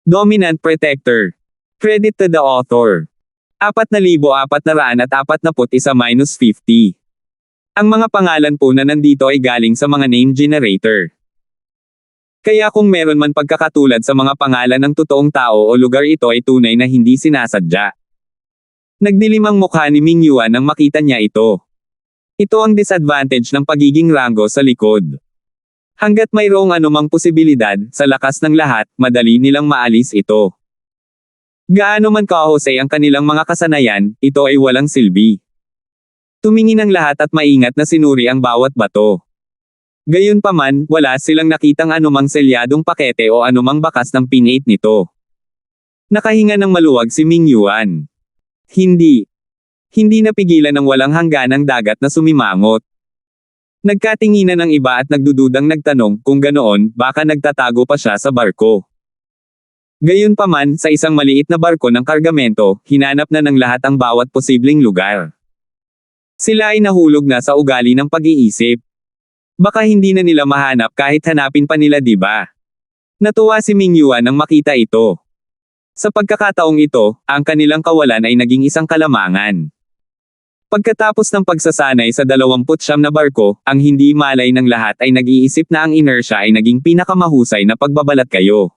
Dominant Protector. Credit to the author. 4,441-50. Ang mga pangalan po na nandito ay galing sa mga name generator. Kaya kung meron man pagkakatulad sa mga pangalan ng totoong tao o lugar, ito ay tunay na hindi sinasadya. Nagdilim ang mukha ni Ming Yuan nang makita niya ito. Ito ang disadvantage ng pagiging Rango sa likod. Hanggat mayroong anumang posibilidad, sa lakas ng lahat, madali nilang maalis ito. Gaano man kahusay ang kanilang mga kasanayan, ito ay walang silbi. Tumingin ang lahat at maingat na sinuri ang bawat bato. Gayunpaman, wala silang nakitang anumang selyadong pakete o anumang bakas ng Pin 8 nito. Nakahinga ng maluwag si Ming Yuan. Hindi napigilan ng walang hangganang dagat na sumimangot. Nagkatinginan ng iba at nagdududang nagtanong kung ganoon, baka nagtatago pa siya sa barko. Gayunpaman, sa isang maliit na barko ng kargamento, hinanap na ng lahat ang bawat posibleng lugar. Sila ay nahulog na sa ugali ng pag-iisip. Baka hindi na nila mahanap kahit hanapin pa nila, diba? Natuwa si Ming Yuan nang makita ito. Sa pagkakataong ito, ang kanilang kawalan ay naging isang kalamangan. Pagkatapos ng pagsasanay sa 29 na barko, ang hindi malay ng lahat ay nag-iisip na ang inertia ay naging pinakamahusay na pagbabalat kayo.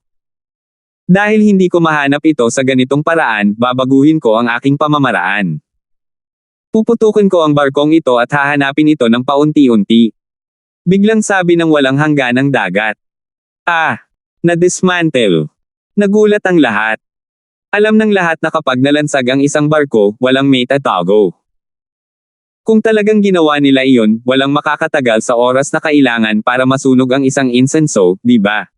Dahil hindi ko mahanap ito sa ganitong paraan, babaguhin ko ang aking pamamaraan. Puputukin ko ang barkong ito at hahanapin ito ng paunti-unti. Biglang sabi ng walang hangganang dagat. Na-dismantle. Nagulat ang lahat. Alam ng lahat na kapag nalansag ang isang barko, walang may tatago. Kung talagang ginawa nila iyon, walang makakatagal sa oras na kailangan para masunog ang isang insenso, di ba?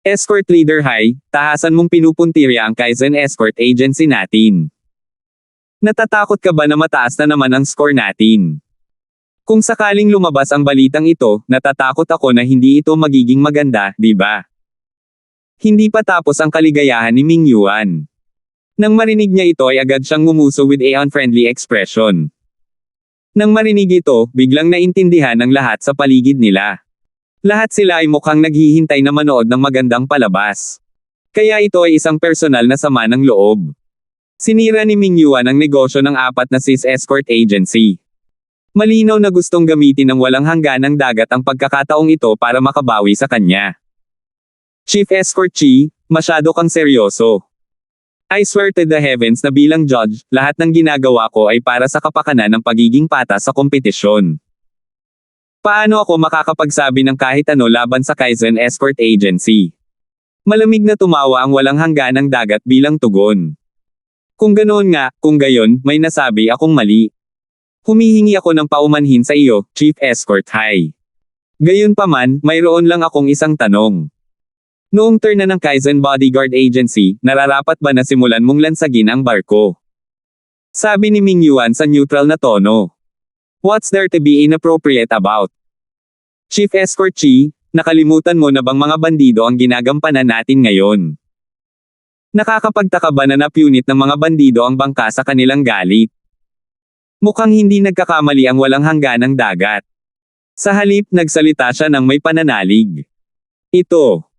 Escort Leader Hai, tahasan mong pinupuntirya ang Kaizen Escort Agency natin. Natatakot ka ba na mataas na naman ang score natin? Kung sakaling lumabas ang balitang ito, natatakot ako na hindi ito magiging maganda, di ba? Hindi pa tapos ang kaligayahan ni Ming Yuan. Nang marinig niya ito ay agad siyang ngumuso with a unfriendly expression. Nang marinig ito, biglang naintindihan ng lahat sa paligid nila. Lahat sila ay mukhang naghihintay na manood ng magandang palabas. Kaya ito ay isang personal na sama ng loob. Sinira ni Ming Yuan ang negosyo ng 4 na sis escort agency. Malinaw na gustong gamitin ng walang hangganang dagat ang pagkakataong ito para makabawi sa kanya. Chief Escort Chi, masyado kang seryoso. I swear to the heavens na bilang judge, lahat ng ginagawa ko ay para sa kapakanan ng pagiging patas sa kompetisyon. Paano ako makakapagsabi ng kahit ano laban sa Kaizen Escort Agency? Malamig na tumawa ang walang hangganang dagat bilang tugon. Kung ganoon nga, kung gayon, may nasabi akong mali. Humihingi ako ng paumanhin sa iyo, Chief Escort Hai. Gayunpaman, mayroon lang akong isang tanong. Noong turn na ng Kaizen Bodyguard Agency, nararapat ba na simulan mong lansagin ang barko? Sabi ni Ming Yuan sa neutral na tono. What's there to be inappropriate about? Chief Escort Chi, nakalimutan mo na bang mga bandido ang ginagampanan natin ngayon? Nakakapagtaka ba na napunit ng mga bandido ang bangka sa kanilang galit? Mukhang hindi nagkakamali ang walang hangganang dagat. Sa halip, nagsalita siya ng may pananalig. Ito.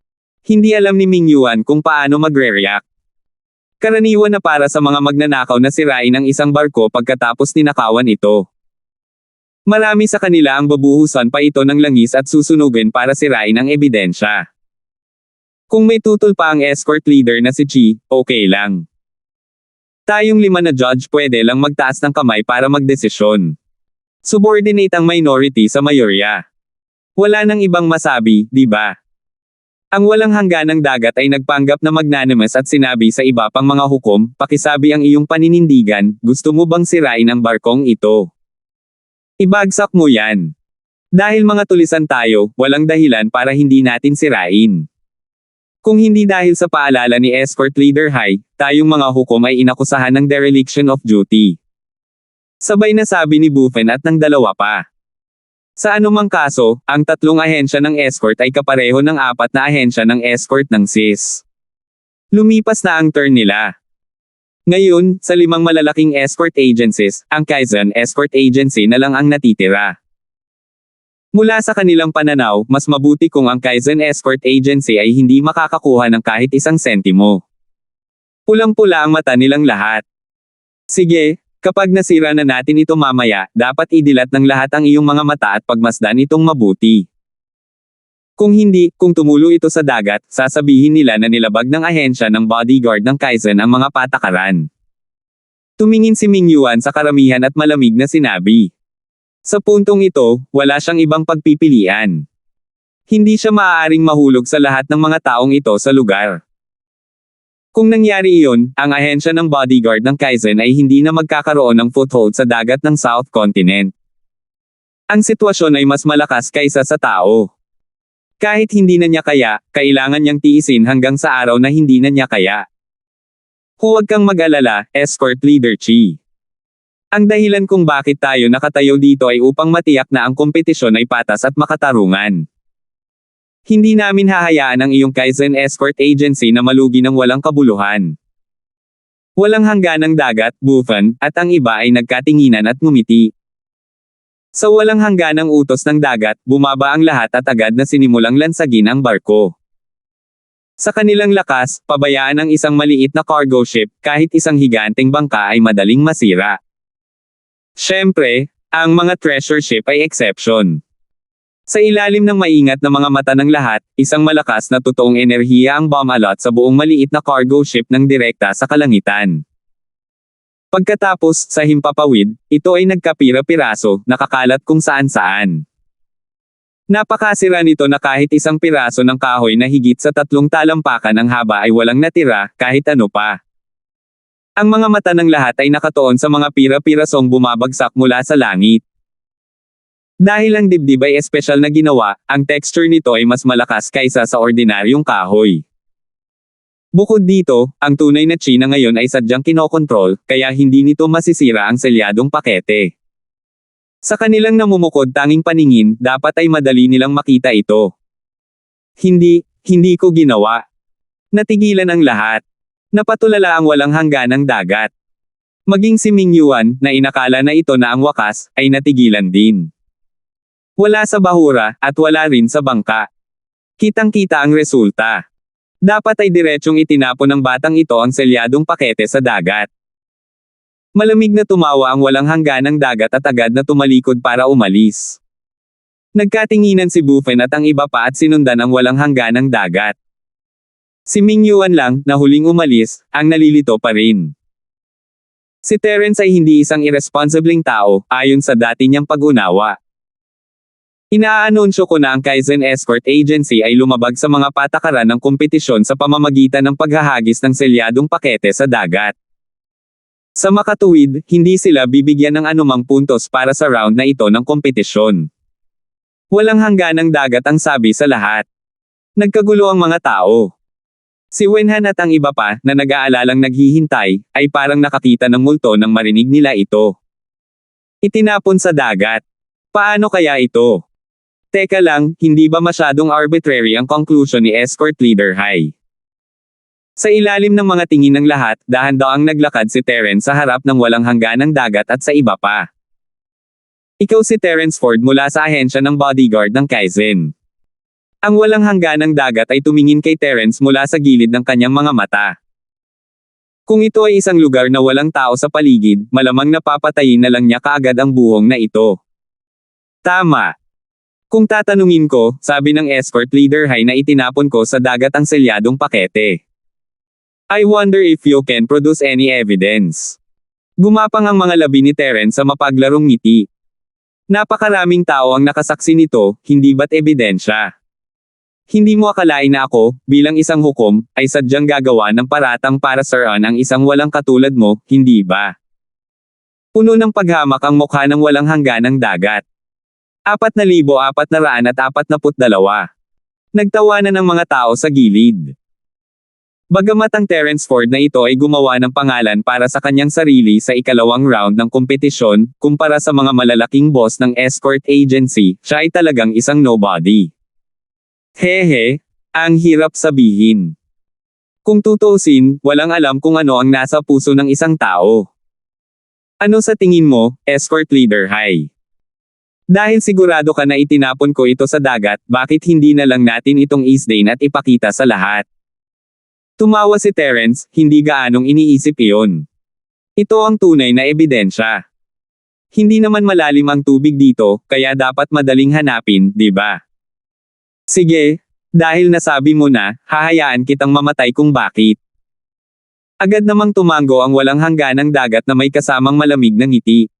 Hindi alam ni Ming Yuan kung paano magre-react. Karaniwan na para sa mga magnanakaw na sirain ang isang barko pagkatapos ninakawan ito. Marami sa kanila ang babuhusan pa ito ng langis at susunugin para sirain ang ebidensya. Kung may tutol pa ang escort leader na si Chi, okay lang. Tayong 5 na judge pwede lang magtaas ng kamay para magdesisyon. Subordinate ang minority sa mayorya. Wala nang ibang masabi, di ba? Ang walang hangganang dagat ay nagpanggap na magnanimous at sinabi sa iba pang mga hukom, pakisabi ang iyong paninindigan, gusto mo bang sirain ang barkong ito? Ibagsak mo yan. Dahil mga tulisan tayo, walang dahilan para hindi natin sirain. Kung hindi dahil sa paalala ni Escort Leader Hai, tayong mga hukom ay inakusahan ng dereliction of duty. Sabay na sabi ni Buffen at ng dalawa pa. Sa anumang kaso, ang 3 ahensya ng escort ay kapareho ng 4 na ahensya ng escort ng SIS. Lumipas na ang turn nila. Ngayon, sa 5 malalaking escort agencies, ang Kaizen Escort Agency na lang ang natitira. Mula sa kanilang pananaw, mas mabuti kung ang Kaizen Escort Agency ay hindi makakakuha ng kahit isang sentimo. Pulang-pula ang mata nilang lahat. Sige, kapag nasira na natin ito mamaya, dapat idilat ng lahat ang iyong mga mata at pagmasdan itong mabuti. Kung hindi, kung tumulo ito sa dagat, sasabihin nila na nilabag ng ahensya ng bodyguard ng Kaizen ang mga patakaran. Tumingin si Ming Yuan sa karamihan at malamig na sinabi. Sa puntong ito, wala siyang ibang pagpipilian. Hindi siya maaaring mahulog sa lahat ng mga taong ito sa lugar. Kung nangyari iyon, ang ahensya ng bodyguard ng Kaizen ay hindi na magkakaroon ng foothold sa dagat ng South Continent. Ang sitwasyon ay mas malakas kaysa sa tao. Kahit hindi na niya kaya, kailangan niyang tiisin hanggang sa araw na hindi na niya kaya. Huwag kang mag-alala, Escort Leader Chi. Ang dahilan kung bakit tayo nakatayo dito ay upang matiyak na ang kompetisyon ay patas at makatarungan. Hindi namin hahayaan ang iyong Kaizen Escort Agency na malugi ng walang kabuluhan. Walang hangganang dagat, Bufan, at ang iba ay nagkatinginan at ngumiti. Sa walang hangganang utos ng dagat, bumaba ang lahat at agad na sinimulang lansagin ang barko. Sa kanilang lakas, pabayaan ang isang maliit na cargo ship, kahit isang higanteng bangka ay madaling masira. Siyempre, ang mga treasure ship ay exception. Sa ilalim ng maingat na mga mata ng lahat, isang malakas na totoong enerhiya ang bomb-alot sa buong maliit na cargo ship ng direkta sa kalangitan. Pagkatapos, sa himpapawid, ito ay nagkapira-piraso, nakakalat kung saan-saan. Napakasira nito na kahit isang piraso ng kahoy na higit sa 3 talampakan ang haba ay walang natira, kahit ano pa. Ang mga mata ng lahat ay nakatuon sa mga pira-pirasong bumabagsak mula sa langit. Dahil ang dibdib ay espesyal na ginawa, ang texture nito ay mas malakas kaysa sa ordinaryong kahoy. Bukod dito, ang tunay na chi na ngayon ay sadyang kinokontrol, kaya hindi nito masisira ang selyadong pakete. Sa kanilang namumukod tanging paningin, dapat ay madali nilang makita ito. Hindi ko ginawa. Natigilan ang lahat. Napatulala ang walang hangganang dagat. Maging si Ming Yuan, na inakala na ito na ang wakas, ay natigilan din. Wala sa bahura, at wala rin sa bangka. Kitang-kita ang resulta. Dapat ay diretsong itinapon ng batang ito ang selyadong pakete sa dagat. Malamig na tumawa ang walang hangganang dagat at agad na tumalikod para umalis. Nagkatinginan si Bufan at ang iba pa at sinundan ang walang hangganang dagat. Si Ming Yuan lang, na huling umalis, ang nalilito pa rin. Si Terence ay hindi isang irresponsibleng tao, ayon sa dati niyang pag-unawa. Inaanunsyo ko na ang Kaizen Escort Agency ay lumabag sa mga patakaran ng kompetisyon sa pamamagitan ng paghahagis ng selyadong pakete sa dagat. Sa makatuwid, hindi sila bibigyan ng anumang puntos para sa round na ito ng kompetisyon. Walang hangganang dagat ang sabi sa lahat. Nagkagulo ang mga tao. Si Wenhan at ang iba pa, na nag-aalalang naghihintay, ay parang nakakita ng multo nang marinig nila ito. Itinapon sa dagat. Paano kaya ito? Teka lang, hindi ba masyadong arbitrary ang conclusion ni Escort Leader Hai? Sa ilalim ng mga tingin ng lahat, dahan-daang naglakad si Terence sa harap ng walang hangganang dagat at sa iba pa. Ikaw si Terence Ford mula sa ahensya ng bodyguard ng Kaizen. Ang walang hangganang dagat ay tumingin kay Terence mula sa gilid ng kanyang mga mata. Kung ito ay isang lugar na walang tao sa paligid, malamang napapatayin na lang niya kaagad ang buhong na ito. Tama. Kung tatanungin ko, sabi ng Escort Leader Hai na itinapon ko sa dagat ang selyadong pakete. I wonder if you can produce any evidence. Gumapang ang mga labi ni Terence sa mapaglarong ngiti. Napakaraming tao ang nakasaksi nito, hindi ba't ebidensya? Hindi mo akalain na ako, bilang isang hukom, ay sadyang gagawa ng paratang para saran ang isang walang katulad mo, hindi ba? Puno ng paghamak ang mukha ng walang hangganang dagat. 4,442. Nagtawanan ng mga tao sa gilid. Bagamat ang Terence Ford na ito ay gumawa ng pangalan para sa kanyang sarili sa ikalawang round ng kompetisyon, kumpara sa mga malalaking boss ng escort agency, siya ay talagang isang nobody. Hehe, ang hirap sabihin. Kung tutuusin, walang alam kung ano ang nasa puso ng isang tao. Ano sa tingin mo, Escort Leader Hai? Dahil sigurado ka na itinapon ko ito sa dagat, bakit hindi na lang natin itong isdain at ipakita sa lahat? Tumawa si Terence, hindi gaanong iniisip iyon. Ito ang tunay na ebidensya. Hindi naman malalim ang tubig dito, kaya dapat madaling hanapin, di ba? Sige, dahil nasabi mo na, hahayaan kitang mamatay kung bakit. Agad namang tumango ang walang hangganang dagat na may kasamang malamig na ngiti.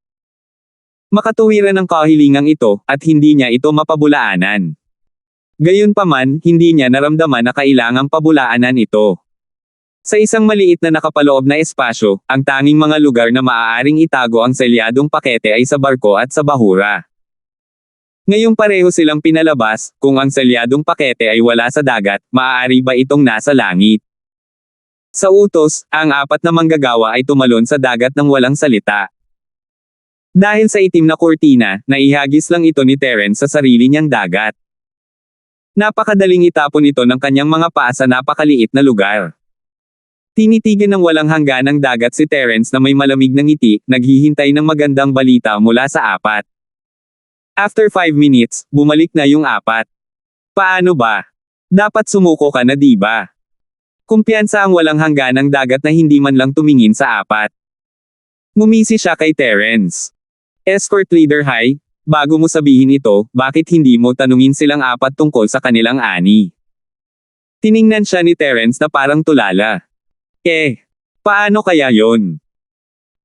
Makatuwiran ang kahilingang ito, at hindi niya ito mapabulaanan. Gayunpaman, hindi niya naramdaman na kailangang pabulaanan ito. Sa isang maliit na nakapaloob na espasyo, ang tanging mga lugar na maaaring itago ang selyadong pakete ay sa barko at sa bahura. Ngayong pareho silang pinalabas, kung ang selyadong pakete ay wala sa dagat, maaari ba itong nasa langit? Sa utos, ang apat na manggagawa ay tumalon sa dagat nang walang salita. Dahil sa itim na kurtina, naihagis lang ito ni Terence sa sarili niyang dagat. Napakadaling itapon ito ng kanyang mga paa sa napakaliit na lugar. Tinitigan ng walang hangganang dagat si Terence na may malamig na ngiti, naghihintay ng magandang balita mula sa apat. After 5 minutes, bumalik na yung apat. Paano ba? Dapat sumuko ka na, di ba? Kumpiyansa ang walang hangganang dagat na hindi man lang tumingin sa apat. Ngumisi siya kay Terence. Escort Leader Hai, bago mo sabihin ito, bakit hindi mo tanungin silang apat tungkol sa kanilang ani? Tiningnan siya ni Terence na parang tulala. Paano kaya yon?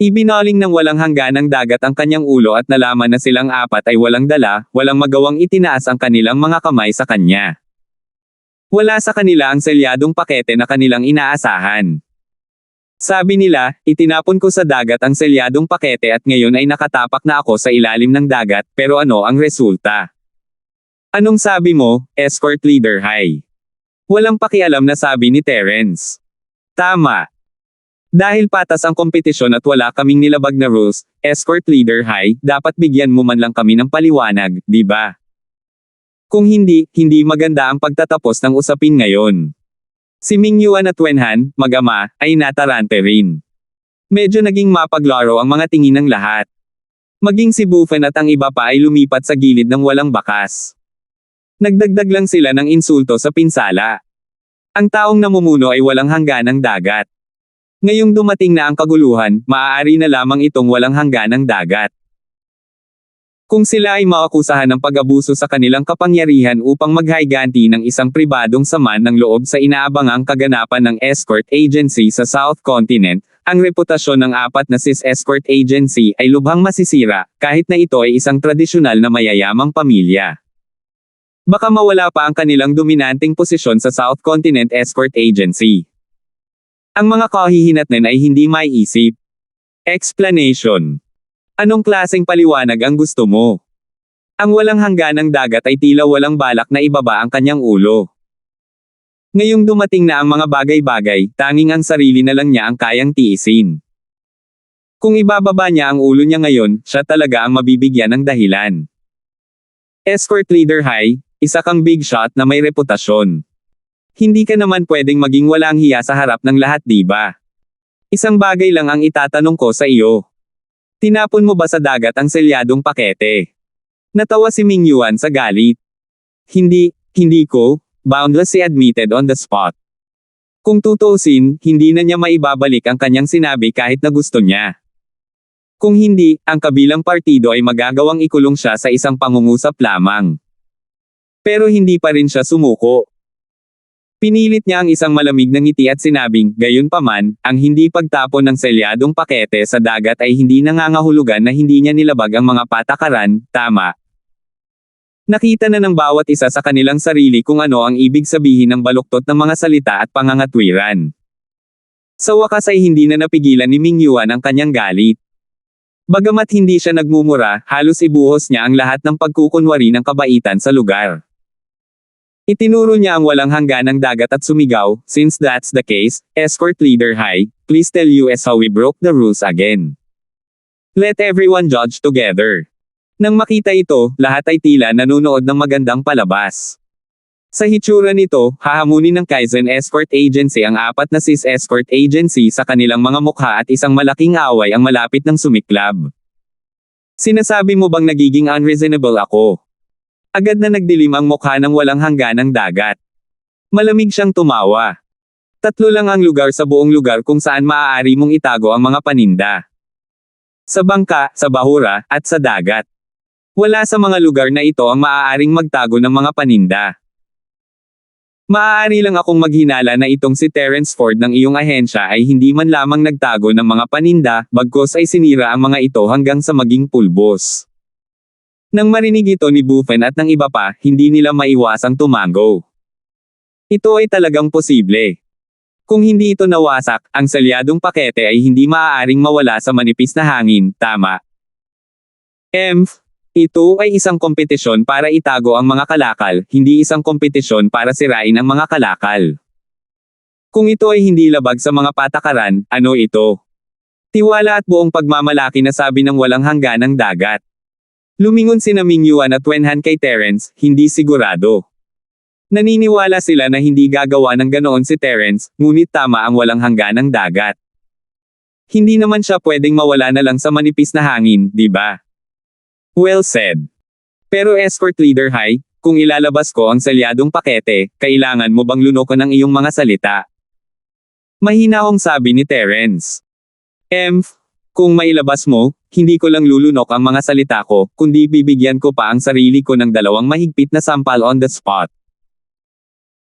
Ibinaling ng walang hangganang dagat ang kanyang ulo at nalaman na silang apat ay walang dala, walang magawang itinaas ang kanilang mga kamay sa kanya. Wala sa kanila ang selyadong pakete na kanilang inaasahan. Sabi nila, itinapon ko sa dagat ang selyadong pakete at ngayon ay nakatapak na ako sa ilalim ng dagat, pero ano ang resulta? Anong sabi mo, Escort Leader Hai? Walang pakialam na sabi ni Terence. Tama. Dahil patas ang kompetisyon at wala kaming nilabag na rules, Escort Leader Hai, dapat bigyan mo man lang kami ng paliwanag, di ba? Kung hindi, hindi maganda ang pagtatapos ng usapin ngayon. Si Mingyuan at Wenhan, mag-ama, ay natarante rin. Medyo naging mapaglaro ang mga tingin ng lahat. Maging si Buffen at ang iba pa ay lumipat sa gilid ng walang bakas. Nagdagdag lang sila ng insulto sa pinsala. Ang taong namumuno ay walang hangganang dagat. Ngayong dumating na ang kaguluhan, maaari na lamang itong walang hangganang dagat. Kung sila ay maakusahan ng pag-abuso sa kanilang kapangyarihan upang maghayganti ng isang pribadong saman ng loob sa inaabangang kaganapan ng escort agency sa South Continent, ang reputasyon ng apat na sis escort agency ay lubhang masisira, kahit na ito ay isang tradisyonal na mayayamang pamilya. Baka mawala pa ang kanilang dominanteng posisyon sa South Continent Escort Agency. Ang mga kahihinatnan ay hindi maiisip. Explanation. Anong klaseng paliwanag ang gusto mo? Ang walang hangganang dagat ay tila walang balak na ibaba ang kanyang ulo. Ngayong dumating na ang mga bagay-bagay, tanging ang sarili na lang niya ang kayang tiisin. Kung ibababa niya ang ulo niya ngayon, siya talaga ang mabibigyan ng dahilan. Escort Leader Hai, isa kang big shot na may reputasyon. Hindi ka naman pwedeng maging walang hiya sa harap ng lahat, di ba? Isang bagay lang ang itatanong ko sa iyo. Tinapon mo ba sa dagat ang selyadong pakete? Natawa si Mingyuan sa galit. Hindi ko, Boundless si admitted on the spot. Kung tutuusin, hindi na niya maibabalik ang kanyang sinabi kahit na gusto niya. Kung hindi, ang kabilang partido ay magagawang ikulong siya sa isang pangungusap lamang. Pero hindi pa rin siya sumuko. Pinilit niya ang isang malamig na ngiti at sinabing, gayunpaman, ang hindi pagtapon ng selyadong pakete sa dagat ay hindi nangangahulugan na hindi niya nilabag ang mga patakaran, tama. Nakita na ng bawat isa sa kanilang sarili kung ano ang ibig sabihin ng baluktot ng mga salita at pangangatwiran. Sa wakas ay hindi na napigilan ni Mingyuan ang kanyang galit. Bagamat hindi siya nagmumura, halos ibuhos niya ang lahat ng pagkukunwari ng kabaitan sa lugar. Itinuro niya ang walang hangganang dagat at sumigaw, since that's the case, Escort Leader Hai, please tell us how we broke the rules again. Let everyone judge together. Nang makita ito, lahat ay tila nanunood ng magandang palabas. Sa hitsura nito, hahamunin ng Kaizen Escort Agency ang apat na sis escort agency sa kanilang mga mukha at isang malaking away ang malapit ng sumiklab. Sinasabi mo bang nagiging unreasonable ako? Agad na nagdilim ang mukha ng walang hangganang dagat. Malamig siyang tumawa. Tatlo lang ang lugar sa buong lugar kung saan maaari mong itago ang mga paninda. Sa bangka, sa bahura, at sa dagat. Wala sa mga lugar na ito ang maaaring magtago ng mga paninda. Maaari lang akong maghinala na itong si Terence Ford ng iyong ahensya ay hindi man lamang nagtago ng mga paninda, bagkus ay sinira ang mga ito hanggang sa maging pulbos. Nang marinig ito ni Buffen at ng iba pa, hindi nila maiwasang tumango. Ito ay talagang posible. Kung hindi ito nawasak, ang salyadong pakete ay hindi maaaring mawala sa manipis na hangin, tama? Ito ay isang kompetisyon para itago ang mga kalakal, hindi isang kompetisyon para sirain ang mga kalakal. Kung ito ay hindi labag sa mga patakaran, ano ito? Tiwala at buong pagmamalaki na sabi ng walang hangganang dagat. Lumingon sina Ming Yuan at Wen Han kay Terence, hindi sigurado. Naniniwala sila na hindi gagawa ng ganoon si Terence, ngunit tama ang walang hangganang dagat. Hindi naman siya pwedeng mawala na lang sa manipis na hangin, di ba? Well said. Pero Escort Leader Hai, kung ilalabas ko ang salyadong pakete, kailangan mo bang lunokan ang iyong mga salita? Mahinahong sabi ni Terence. Kung mailabas mo, hindi ko lang lulunok ang mga salita ko, kundi bibigyan ko pa ang sarili ko ng 2 mahigpit na sampal on the spot.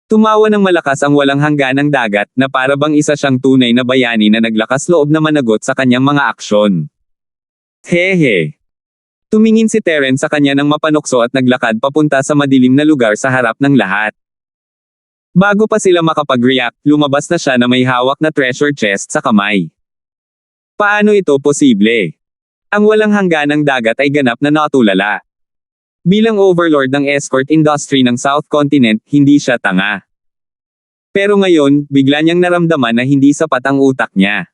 Tumawa ng malakas ang walang hangganang dagat na para bang isa siyang tunay na bayani na naglakas loob na managot sa kanyang mga aksyon. Hehe. Tumingin si Terence sa kanya ng mapanukso at naglakad papunta sa madilim na lugar sa harap ng lahat. Bago pa sila makapag-react, lumabas na siya na may hawak na treasure chest sa kamay. Paano ito posible? Ang walang hangganang dagat ay ganap na natulala. Bilang overlord ng escort industry ng South Continent, hindi siya tanga. Pero ngayon, bigla niyang naramdaman na hindi sapat ang utak niya.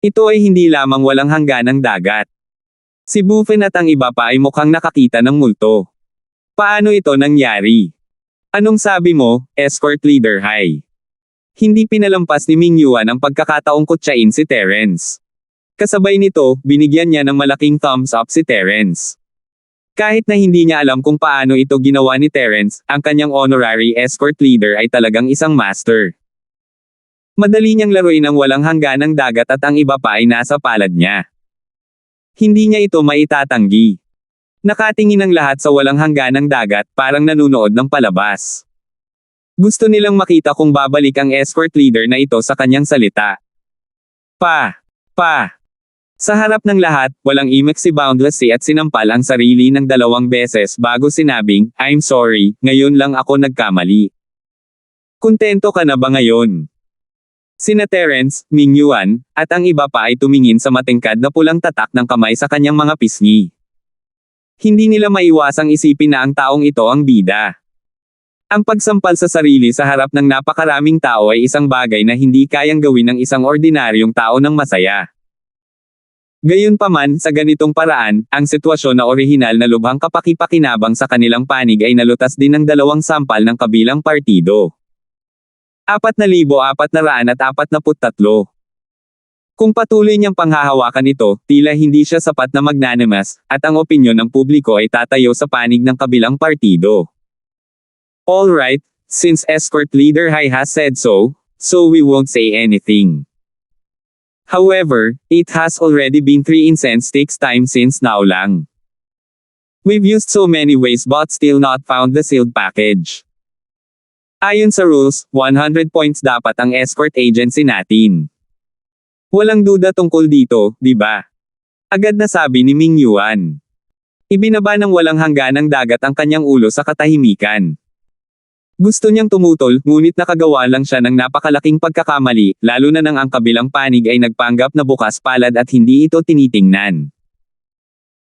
Ito ay hindi lamang walang hangganang dagat. Si Buffen at ang iba pa ay mukhang nakakita ng multo. Paano ito nangyari? Anong sabi mo, Escort Leader Hai? Hindi pinalampas ni Ming Yuan ang pagkakataong kutsain si Terence. Kasabay nito, binigyan niya ng malaking thumbs up si Terence. Kahit na hindi niya alam kung paano ito ginawa ni Terence, ang kanyang honorary escort leader ay talagang isang master. Madali niyang laruin ang walang hangganang dagat at ang iba pa ay nasa palad niya. Hindi niya ito maitatanggi. Nakatingin ang lahat sa walang hangganang dagat, parang nanunood ng palabas. Gusto nilang makita kung babalik ang escort leader na ito sa kanyang salita. Sa harap ng lahat, walang imek si Boundless Sea at sinampal ang sarili ng 2 beses bago sinabing, I'm sorry, ngayon lang ako nagkamali. Kontento ka na ba ngayon? Sina Terence, Ming Yuan, at ang iba pa ay tumingin sa matingkad na pulang tatak ng kamay sa kanyang mga pisngi. Hindi nila maiwasang isipin na ang taong ito ang bida. Ang pagsampal sa sarili sa harap ng napakaraming tao ay isang bagay na hindi kayang gawin ng isang ordinaryong tao ng masaya. Gayunpaman, sa ganitong paraan, ang sitwasyon na orihinal na lubhang kapaki-pakinabang sa kanilang panig ay nalutas din ng 2 sampal ng kabilang partido. 4,443. Kung patuloy niyang panghahawakan ito, tila hindi siya sapat na magnanimous, at ang opinyon ng publiko ay tatayo sa panig ng kabilang partido. Alright, since Escort Leader Hai has said so we won't say anything. However, it has already been 3 incense takes time since now lang. We've used so many ways but still not found the sealed package. Ayon sa rules, 100 points dapat ang escort agency natin. Walang duda tungkol dito, di ba? Agad na sabi ni Ming Yuan. Ibinaba ng walang hangganang dagat ang kanyang ulo sa katahimikan. Gusto niyang tumutol, ngunit nakagawa lang siya ng napakalaking pagkakamali, lalo na nang ang kabilang panig ay nagpanggap na bukas palad at hindi ito tinitingnan.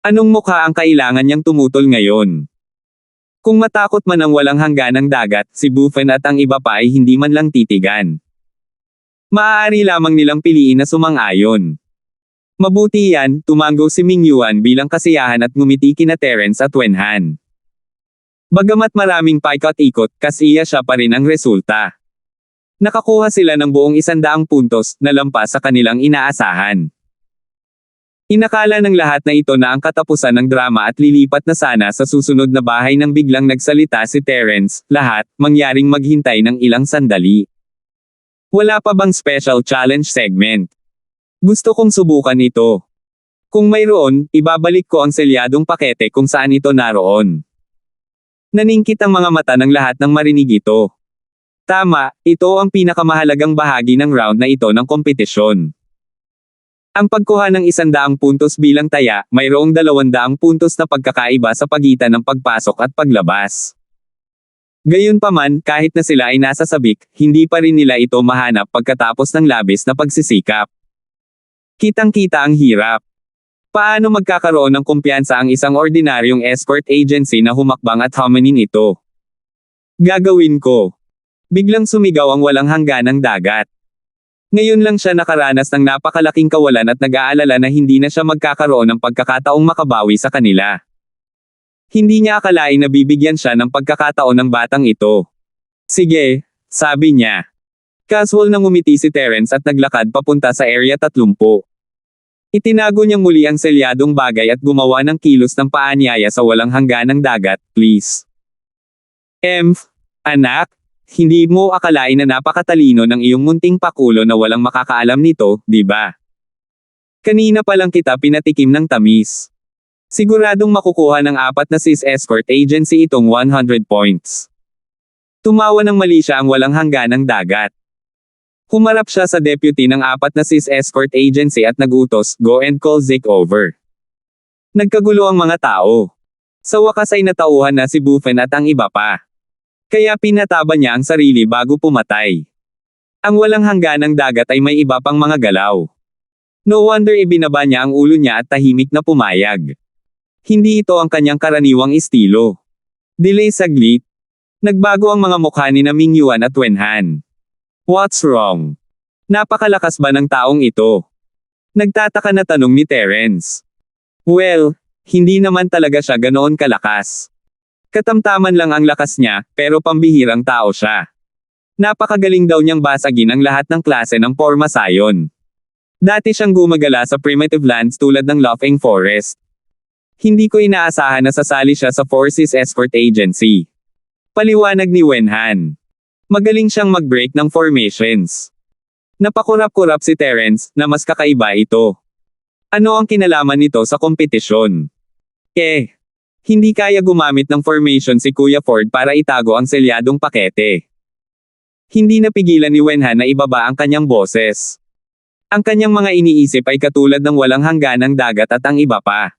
Anong mukha ang kailangan niyang tumutol ngayon? Kung matakot man ang walang hangganang dagat, si Buffen at ang iba pa ay hindi man lang titigan. Maaari lamang nilang piliin na sumang-ayon. Mabuti yan, tumango si Ming Yuan bilang kasiyahan at ngumiti kina Terence at Wen Han. Bagamat maraming paikot-ikot, kasiya siya pa rin ang resulta. Nakakuha sila ng buong 100 puntos, na lampas sa kanilang inaasahan. Inakala ng lahat na ito na ang katapusan ng drama at lilipat na sana sa susunod na bahay nang biglang nagsalita si Terence, lahat, mangyaring maghintay ng ilang sandali. Wala pa bang special challenge segment? Gusto kong subukan ito. Kung mayroon, ibabalik ko ang selyadong pakete kung saan ito naroon. Naningkit ang mga mata ng lahat nang marinig ito. Tama, ito ang pinakamahalagang bahagi ng round na ito ng kompetisyon. Ang pagkuha ng 100 puntos bilang taya, mayroong 200 puntos na pagkakaiba sa pagitan ng pagpasok at paglabas. Gayunpaman, kahit na sila ay nasa sabik, hindi pa rin nila ito mahanap pagkatapos ng labis na pagsisikap. Kitang-kita ang hirap. Paano magkakaroon ng kumpiyansa ang isang ordinaryong escort agency na humakbang at huminin ito? Gagawin ko. Biglang sumigaw ang walang hangganang dagat. Ngayon lang siya nakaranas ng napakalaking kawalan at nag-aalala na hindi na siya magkakaroon ng pagkakataong makabawi sa kanila. Hindi niya akalain na bibigyan siya ng pagkakataon ng batang ito. Sige, sabi niya. Casual na ngumiti si Terence at naglakad papunta sa Area 30. Itinago niya muli ang selyadong bagay at gumawa ng kilos ng paanyaya sa walang hangganang dagat, please. Anak, hindi mo akalain na napakatalino ng iyong munting pakulo na walang makakaalam nito, di ba? Kanina pa lang kita pinatikim ng tamis. Siguradong makukuha ng 4 na sis escort agency itong 100 points. Tumawa ng mali siya ang walang hangganang dagat. Humarap siya sa deputy ng 4 na sis escort agency at nagutos, go and call Zeke over. Nagkagulo ang mga tao. Sa wakas ay natauhan na si Buffen at ang iba pa. Kaya pinataba niya ang sarili bago pumatay. Ang walang hangganang dagat ay may iba pang mga galaw. No wonder ibinaba niya ang ulo niya at tahimik na pumayag. Hindi ito ang kanyang karaniwang estilo. Delay saglit. Nagbago ang mga mukha ni na Ming Yuan at Wen Han. What's wrong? Napakalakas ba ng taong ito? Nagtataka na tanong ni Terence. Well, hindi naman talaga siya ganoon kalakas. Katamtaman lang ang lakas niya, pero pambihirang tao siya. Napakagaling daw niyang basagin ang lahat ng klase ng Porma Sayon. Dati siyang gumagala sa primitive lands tulad ng Laughing Forest. Hindi ko inaasahan na sasali siya sa Forces Escort Agency. Paliwanag ni Wen Han. Magaling siyang mag-break ng formations. Napakurap-kurap si Terence, na mas kakaiba ito. Ano ang kinalaman nito sa kompetisyon? Hindi kaya gumamit ng formation si Kuya Ford para itago ang selyadong pakete. Hindi napigilan ni Wen Han na ibaba ang kanyang boses. Ang kanyang mga iniisip ay katulad ng walang hangganang dagat at ang iba pa.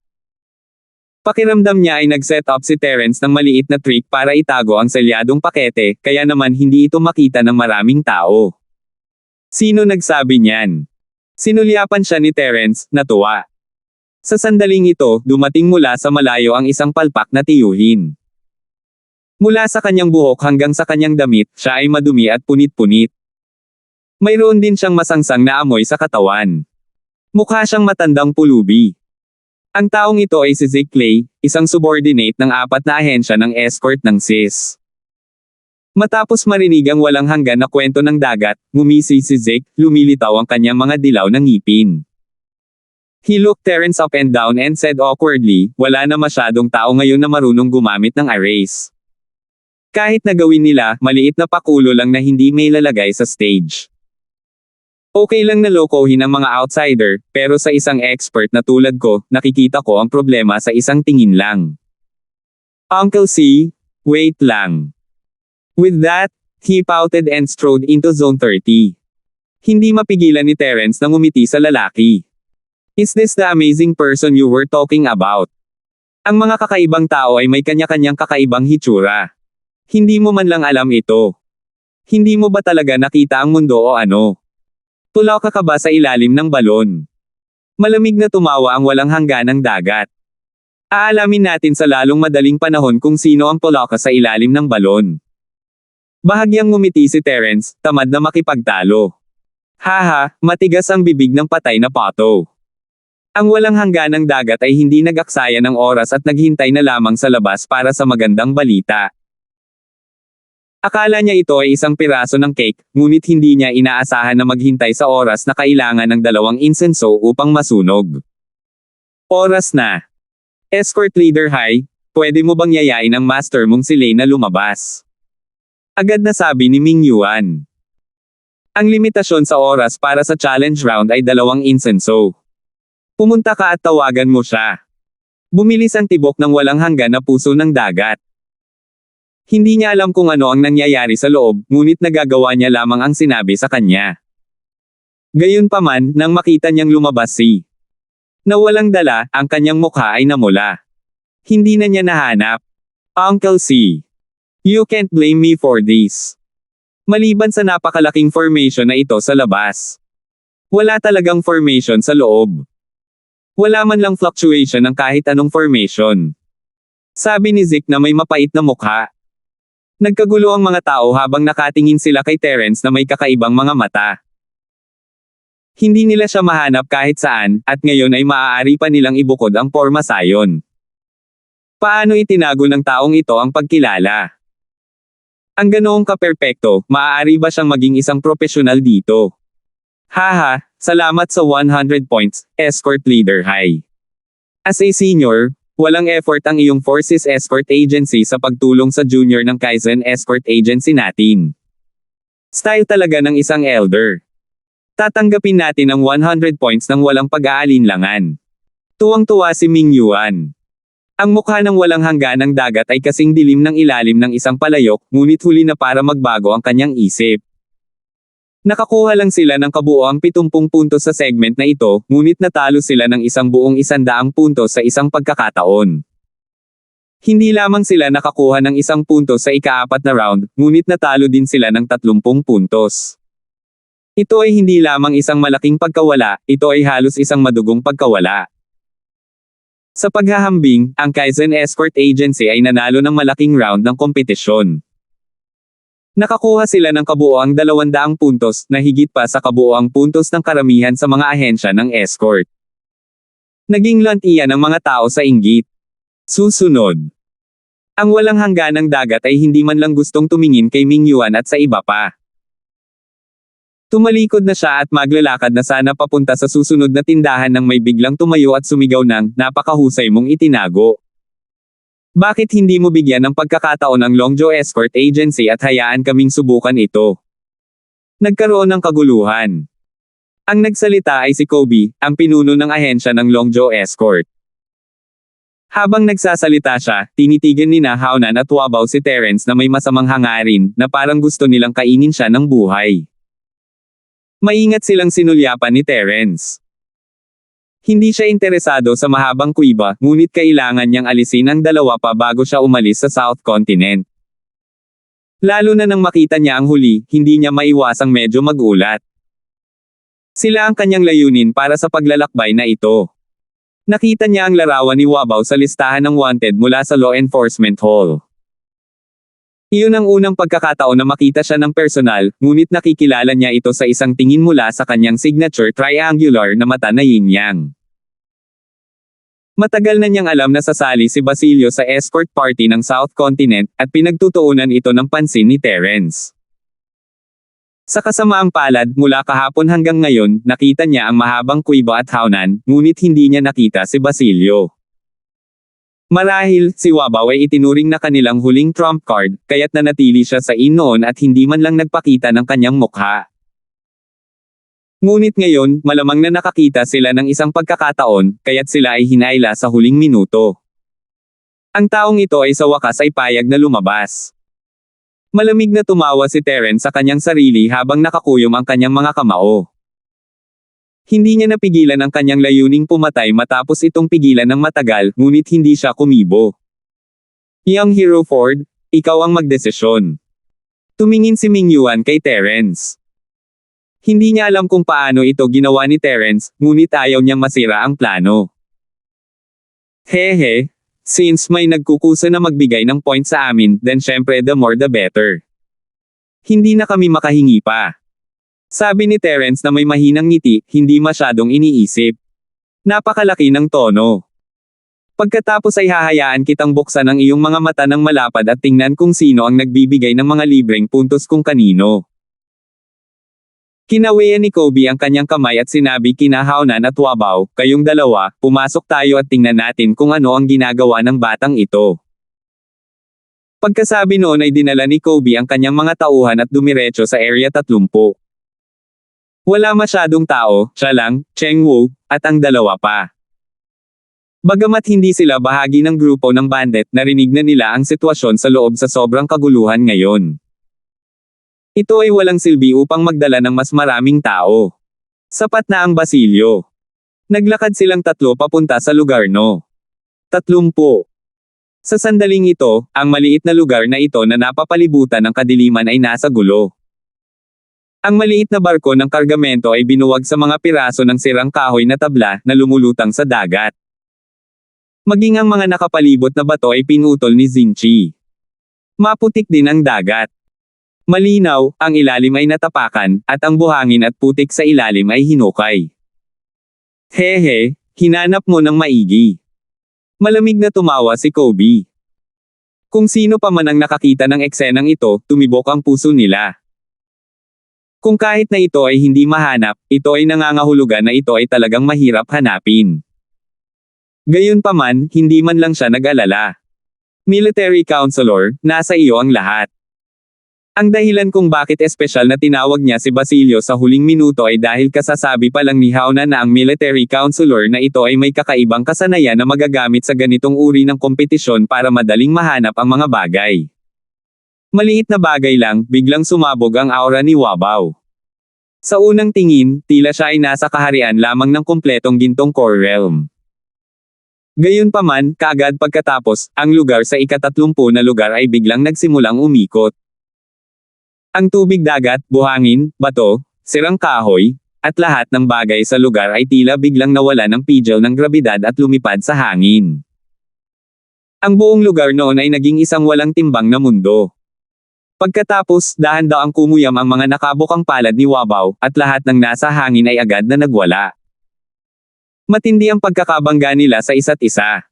Pakiramdam niya ay nag-set up si Terence ng maliit na trick para itago ang selyadong pakete, kaya naman hindi ito makita ng maraming tao. Sino nagsabi niyan? Sinulyapan siya ni Terence, natuwa. Sa sandaling ito, dumating mula sa malayo ang isang palpak na tiyuhin. Mula sa kanyang buhok hanggang sa kanyang damit, siya ay madumi at punit-punit. Mayroon din siyang masangsang na amoy sa katawan. Mukha siyang matandang pulubi. Ang taong ito ay si Zeke Clay, isang subordinate ng 4 na ahensya ng escort ng SIS. Matapos marinig ang walang hanggan na kwento ng dagat, ngumisi si Zeke, lumilitaw ang kanyang mga dilaw na ngipin. He looked Terence up and down and said awkwardly, wala na masyadong tao ngayon na marunong gumamit ng erase. Kahit na gawin nila, maliit na pakulo lang na hindi may lalagay sa stage. Okay lang na lokohin ang mga outsider, pero sa isang expert na tulad ko, nakikita ko ang problema sa isang tingin lang. Uncle C, wait lang. With that, he pouted and strode into zone 30. Hindi mapigilan ni Terence na ngumiti sa lalaki. Is this the amazing person you were talking about? Ang mga kakaibang tao ay may kanya-kanyang kakaibang hitsura. Hindi mo man lang alam ito. Hindi mo ba talaga nakita ang mundo o ano? Tulaw ka ba sa ilalim ng balon? Malamig na tumawa ang walang hangganang dagat. Aalamin natin sa lalong madaling panahon kung sino ang pulaka sa ilalim ng balon. Bahagyang ngumiti si Terence, tamad na makipagtalo. Haha, matigas ang bibig ng patay na pato. Ang walang hangganang dagat ay hindi nag-aksaya ng oras at naghintay na lamang sa labas para sa magandang balita. Akala niya ito ay isang piraso ng cake, ngunit hindi niya inaasahan na maghintay sa oras na kailangan ng 2 insenso upang masunog. Oras na. Escort Leader Hai, pwede mo bang yayain ang master mong si Lei na lumabas? Agad na sabi ni Ming Yuan. Ang limitasyon sa oras para sa challenge round ay 2 insenso. Pumunta ka at tawagan mo siya. Bumilis ang tibok ng walang hanggan na puso ng dagat. Hindi niya alam kung ano ang nangyayari sa loob, ngunit nagagawa niya lamang ang sinabi sa kanya. Gayunpaman, nang makita niyang lumabas si na walang dala, ang kanyang mukha ay namula. Hindi na niya nahanap. Uncle C. You can't blame me for this. Maliban sa napakalaking formation na ito sa labas. Wala talagang formation sa loob. Wala man lang fluctuation ng kahit anong formation. Sabi ni Zeke na may mapait na mukha. Nagkagulo ang mga tao habang nakatingin sila kay Terence na may kakaibang mga mata. Hindi nila siya mahanap kahit saan, at ngayon ay maaari pa nilang ibukod ang porma sayon. Paano itinago ng taong ito ang pagkilala? Ang ganoong kaperpekto, maaari ba siyang maging isang profesional dito? Haha, salamat sa 100 points, Escort Leader Hai. As a senior, walang effort ang iyong Forces Escort Agency sa pagtulong sa junior ng Kaizen Escort Agency natin. Style talaga ng isang elder. Tatanggapin natin ang 100 points ng walang pag-aalinlangan. Tuwang-tuwa si Ming Yuan. Ang mukha ng walang hangganang dagat ay kasing dilim ng ilalim ng isang palayok, ngunit huli na para magbago ang kanyang isip. Nakakuha lang sila ng kabuoang 70 puntos sa segment na ito, ngunit natalo sila ng isang buong 100 puntos sa isang pagkakataon. Hindi lamang sila nakakuha ng 1 puntos sa ika-4 na round, ngunit natalo din sila ng 30 puntos. Ito ay hindi lamang isang malaking pagkawala, ito ay halos isang madugong pagkawala. Sa paghahambing, ang Kaizen Escort Agency ay nanalo ng malaking round ng kompetisyon. Nakakuha sila ng kabuoang 200 puntos, na higit pa sa kabuoang puntos ng karamihan sa mga ahensya ng escort. Naging lantian ng mga tao sa inggit. Susunod. Ang walang hangganang dagat ay hindi man lang gustong tumingin kay Ming Yuan at sa iba pa. Tumalikod na siya at maglalakad na sana papunta sa susunod na tindahan nang may biglang tumayo at sumigaw ng, napakahusay mong itinago. Bakit hindi mo bigyan ng pagkakataon ang Longzhou Escort Agency at hayaan kaming subukan ito? Nagkaroon ng kaguluhan. Ang nagsalita ay si Kobe, ang pinuno ng ahensya ng Longzhou Escort. Habang nagsasalita siya, tinitigan ni Haonan at Wabao si Terence na may masamang hangarin, na parang gusto nilang kainin siya ng buhay. Maingat silang sinulyapan ni Terence. Hindi siya interesado sa mahabang kuiba, ngunit kailangan niyang alisin ang dalawa pa bago siya umalis sa South Continent. Lalo na nang makita niya ang huli, hindi niya maiwasang medyo magulat. Sila ang kanyang layunin para sa paglalakbay na ito. Nakita niya ang larawan ni Wabao sa listahan ng wanted mula sa Law Enforcement Hall. Iyon ang unang pagkakataon na makita siya ng personal, ngunit nakikilala niya ito sa isang tingin mula sa kanyang signature triangular na mata na yin-yang. Matagal na niyang alam na sasali si Basilio sa escort party ng South Continent, at pinagtutuunan ito ng pansin ni Terence. Sa kasamaang palad, mula kahapon hanggang ngayon, nakita niya ang mahabang kuiba at Haonan, ngunit hindi niya nakita si Basilio. Marahil, si Wabao ay itinuring na kanilang huling trump card, kaya't nanatili siya sa noon at hindi man lang nagpakita ng kanyang mukha. Ngunit ngayon, malamang na nakakita sila ng isang pagkakataon, kaya't sila ay hinayla sa huling minuto. Ang taong ito ay sa wakas ay payag na lumabas. Malamig na tumawa si Terence sa kanyang sarili habang nakakuyom ang kanyang mga kamao. Hindi niya napigilan ang kanyang layuning pumatay matapos itong pigilan ng matagal, ngunit hindi siya kumibo. Young Hero Ford, ikaw ang magdesisyon. Tumingin si Ming Yuan kay Terence. Hindi niya alam kung paano ito ginawa ni Terence, ngunit ayaw niyang masira ang plano. Hehe, since may nagkukusa na magbigay ng point sa amin, then syempre the more the better. Hindi na kami makahingi pa. Sabi ni Terence na may mahinang ngiti, hindi masyadong iniisip. Napakalaki ng tono. Pagkatapos ay hahayaan kitang buksan ang iyong mga mata ng malapad at tingnan kung sino ang nagbibigay ng mga libreng puntos kung kanino. Kinawayan ni Kobe ang kanyang kamay at sinabi kina Haunan at Wabaw, kayong dalawa, pumasok tayo at tingnan natin kung ano ang ginagawa ng batang ito. Pagkasabi noon ay dinala ni Kobe ang kanyang mga tauhan at dumiretso sa Area 30. Wala masyadong tao, siya lang, Cheng Wu, at ang dalawa pa. Bagamat hindi sila bahagi ng grupo ng bandit, narinig na nila ang sitwasyon sa loob sa sobrang kaguluhan ngayon. Ito ay walang silbi upang magdala ng mas maraming tao. Sapat na ang Basilio. Naglakad silang tatlo papunta sa lugar no. 30. Sa sandaling ito, ang maliit na lugar na ito na napapalibutan ng kadiliman ay nasa gulo. Ang maliit na barko ng kargamento ay binuwag sa mga piraso ng sirang kahoy na tabla na lumulutang sa dagat. Maging ang mga nakapalibot na bato ay pinutol ni Xingqi. Maputik din ang dagat. Malinaw, ang ilalim ay natapakan, at ang buhangin at putik sa ilalim ay hinukay. Hehe, hinanap mo ng maigi. Malamig na tumawa si Kobe. Kung sino pa man ang nakakita ng eksenang ito, tumibok ang puso nila. Kung kahit na ito ay hindi mahanap, ito ay nangangahulugan na ito ay talagang mahirap hanapin. Gayunpaman, hindi man lang siya nag-alala. Military Counselor, nasa iyo ang lahat. Ang dahilan kung bakit espesyal na tinawag niya si Basilio sa huling minuto ay dahil kasasabi pa lang ni Haunan na ang military counselor na ito ay may kakaibang kasanayan na magagamit sa ganitong uri ng kompetisyon para madaling mahanap ang mga bagay. Maliit na bagay lang, biglang sumabog ang aura ni Wabaw. Sa unang tingin, tila siya ay nasa kaharian lamang ng kumpletong gintong core realm. Gayunpaman, kaagad pagkatapos, ang lugar sa ika-30 na lugar ay biglang nagsimulang umikot. Ang tubig dagat, buhangin, bato, sirang kahoy, at lahat ng bagay sa lugar ay tila biglang nawala ng pigil ng grabidad at lumipad sa hangin. Ang buong lugar noon ay naging isang walang timbang na mundo. Pagkatapos, dahan-daang kumuyam ang mga nakabukang palad ni Wabaw, at lahat ng nasa hangin ay agad na nagwala. Matindi ang pagkakabangga nila sa isa't isa.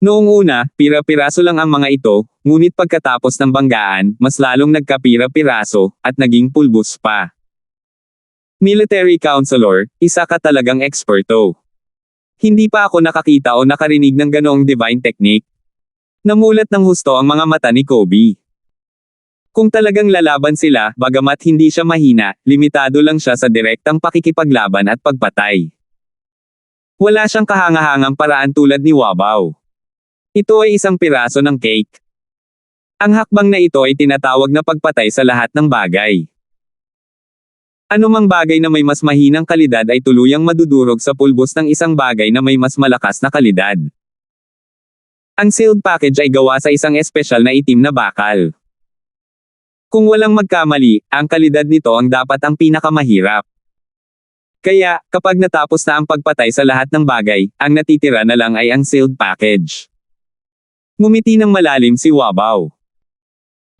Noong una, pira-piraso lang ang mga ito, ngunit pagkatapos ng banggaan, mas lalong nagkapira-piraso, at naging pulbos pa. Military Counselor, isa ka talagang eksperto. Hindi pa ako nakakita o nakarinig ng ganoong divine technique. Namulat ng husto ang mga mata ni Kobe. Kung talagang lalaban sila, bagamat hindi siya mahina, limitado lang siya sa direktang pakikipaglaban at pagpatay. Wala siyang kahangahangang paraan tulad ni Wabaw. Ito ay isang piraso ng cake. Ang hakbang na ito ay tinatawag na pagpatay sa lahat ng bagay. Anumang bagay na may mas mahinang kalidad ay tuluyang madudurog sa pulbos ng isang bagay na may mas malakas na kalidad. Ang sealed package ay gawa sa isang espesyal na itim na bakal. Kung walang magkamali, ang kalidad nito ang dapat ang pinakamahirap. Kaya, kapag natapos na ang pagpatay sa lahat ng bagay, ang natitira na lang ay ang sealed package. Ngumiti ng malalim si Wabaw.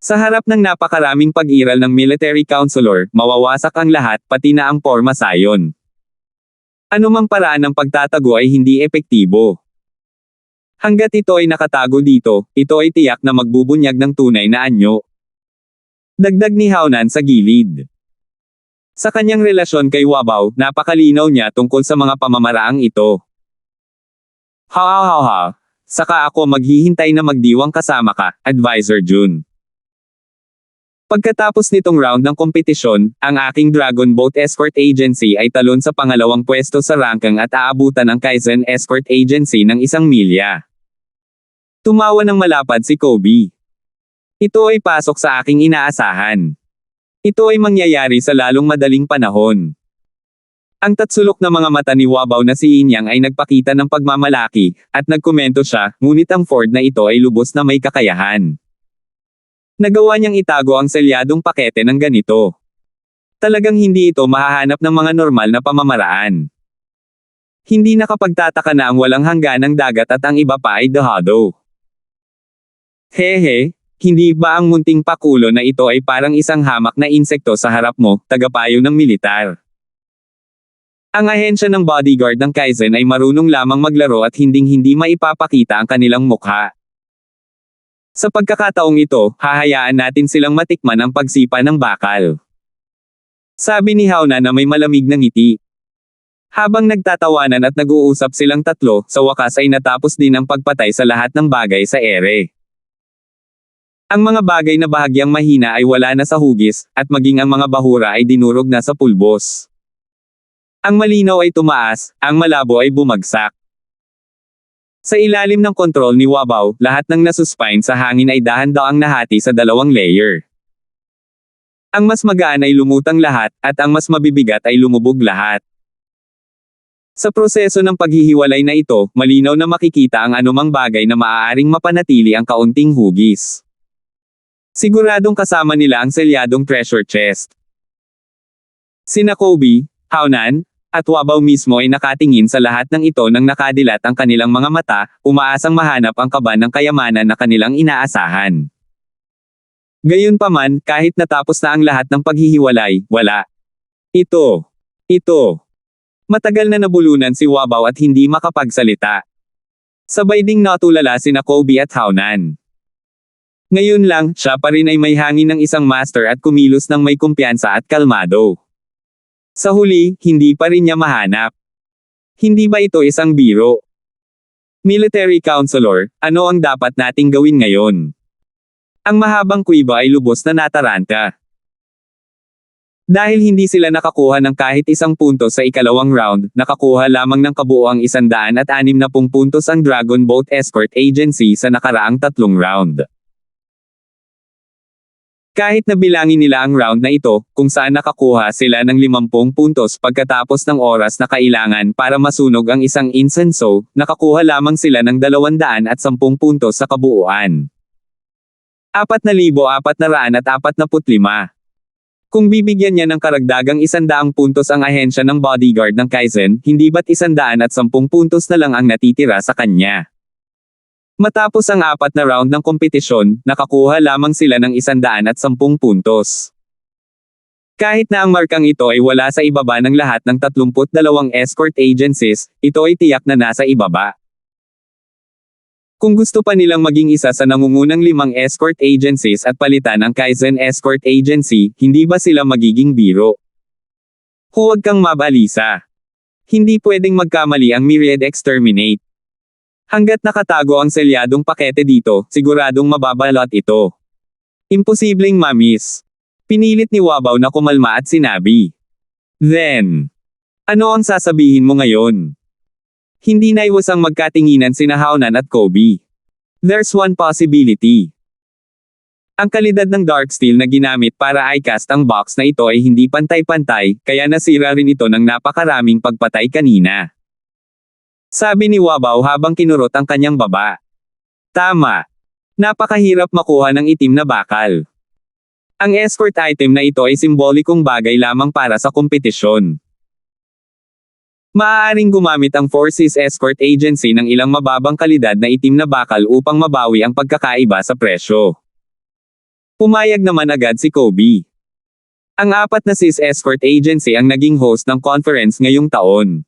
Sa harap ng napakaraming pag-iral ng military counselor, mawawasak ang lahat, pati na ang porma sayon. Anumang paraan ng pagtatago ay hindi epektibo. Hanggat ito ay nakatago dito, ito ay tiyak na magbubunyag ng tunay na anyo. Dagdag ni Haunan sa gilid. Sa kanyang relasyon kay Wabaw, napakalinaw niya tungkol sa mga pamamaraang ito. Ha. Saka ako maghihintay na magdiwang kasama ka, Advisor Jun. Pagkatapos nitong round ng kompetisyon, ang aking Dragon Boat Escort Agency ay talon sa pangalawang pwesto sa ranking at aabutan ang Kaizen Escort Agency ng 1 milya. Tumawa ng malapad si Kobe. Ito ay pasok sa aking inaasahan. Ito ay mangyayari sa lalong madaling panahon. Ang tatsulok na mga mata ni Wabaw na si Inyang ay nagpakita ng pagmamalaki, at nagkomento siya, ngunit ang Ford na ito ay lubos na may kakayahan. Nagawa niyang itago ang selyadong pakete ng ganito. Talagang hindi ito mahahanap ng mga normal na pamamaraan. Hindi nakapagtataka na ang walang hangganang dagat at ang iba pa ay dahado. Hehe, hindi ba ang munting pakulo na ito ay parang isang hamak na insekto sa harap mo, tagapayo ng militar? Ang ahensya ng bodyguard ng Kaizen ay marunong lamang maglaro at hinding-hindi maipapakita ang kanilang mukha. Sa pagkakataong ito, hahayaan natin silang matikman ang pagsipa ng bakal. Sabi ni Hauna na may malamig na ngiti. Habang nagtatawanan at nag-uusap silang tatlo, sa wakas ay natapos din ang pagpatay sa lahat ng bagay sa ere. Ang mga bagay na bahagyang mahina ay wala na sa hugis, at maging ang mga bahura ay dinurog na sa pulbos. Ang malinaw ay tumaas, ang malabo ay bumagsak. Sa ilalim ng kontrol ni Wabaw, lahat ng nasuspine sa hangin ay dahan-daang nahati sa 2 layer. Ang mas magaan ay lumutang lahat, at ang mas mabibigat ay lumubog lahat. Sa proseso ng paghihiwalay na ito, malinaw na makikita ang anumang bagay na maaaring mapanatili ang kaunting hugis. Siguradong kasama nila ang selyadong treasure chest. Sina Kobe, Haunan, at Wabaw mismo ay nakatingin sa lahat ng ito nang nakadilat ang kanilang mga mata, umaasang mahanap ang kaba ng kayamanan na kanilang inaasahan. Gayunpaman, kahit natapos na ang lahat ng paghihiwalay, wala. Ito. Matagal na nabulunan si Wabaw at hindi makapagsalita. Sabay ding natulala sina Kobe at Haunan. Ngayon lang, siya pa rin ay may hangin ng isang master at kumilos ng may kumpiyansa at kalmado. Sa huli, hindi pa rin niya mahanap. Hindi ba ito isang biro? Military Counselor, ano ang dapat nating gawin ngayon? Ang mahabang kuiba ay lubos na nataranta. Dahil hindi sila nakakuha ng kahit isang puntos sa ikalawang round, nakakuha lamang ng kabuuang 160 puntos ang Dragon Boat Escort Agency sa nakaraang 3 round. Kahit na bilangin nila ang round na ito, kung saan nakakuha sila ng 50 puntos pagkatapos ng oras na kailangan para masunog ang isang insenso, nakakuha lamang sila ng 210 puntos sa kabuuan. 4,445. Kung bibigyan niya ng karagdagang 100 puntos ang ahensya ng bodyguard ng Kaizen, hindi ba't 110 puntos na lang ang natitira sa kanya? Matapos ang 4 na round ng kompetisyon, nakakuha lamang sila ng 110 puntos. Kahit na ang markang ito ay wala sa ibaba ng lahat ng 32 escort agencies, ito ay tiyak na nasa ibaba. Kung gusto pa nilang maging isa sa nangungunang 5 escort agencies at palitan ang Kaizen Escort Agency, hindi ba sila magiging biro? Huwag kang mabalisa. Hindi pwedeng magkamali ang Myriad Exterminate. Hanggat nakatago ang selyadong pakete dito, siguradong mababalot ito. Imposibleng ma-miss. Pinilit ni Wabaw na kumalma at sinabi. Then, ano ang sasabihin mo ngayon? Hindi naiwasang magkatinginan sina Haunan at Kobe. There's one possibility. Ang kalidad ng dark steel na ginamit para i-cast ang box na ito ay hindi pantay-pantay, kaya nasira rin ito ng napakaraming pagpatay kanina. Sabi ni Wabaw habang kinurot ang kanyang baba. Tama. Napakahirap makuha ng itim na bakal. Ang escort item na ito ay simbolikong bagay lamang para sa kompetisyon. Maaaring gumamit ang Forces Escort Agency ng ilang mababang kalidad na itim na bakal upang mabawi ang pagkakaiba sa presyo. Pumayag naman agad si Kobe. Ang 4 na SIS Escort Agency ang naging host ng conference ngayong taon.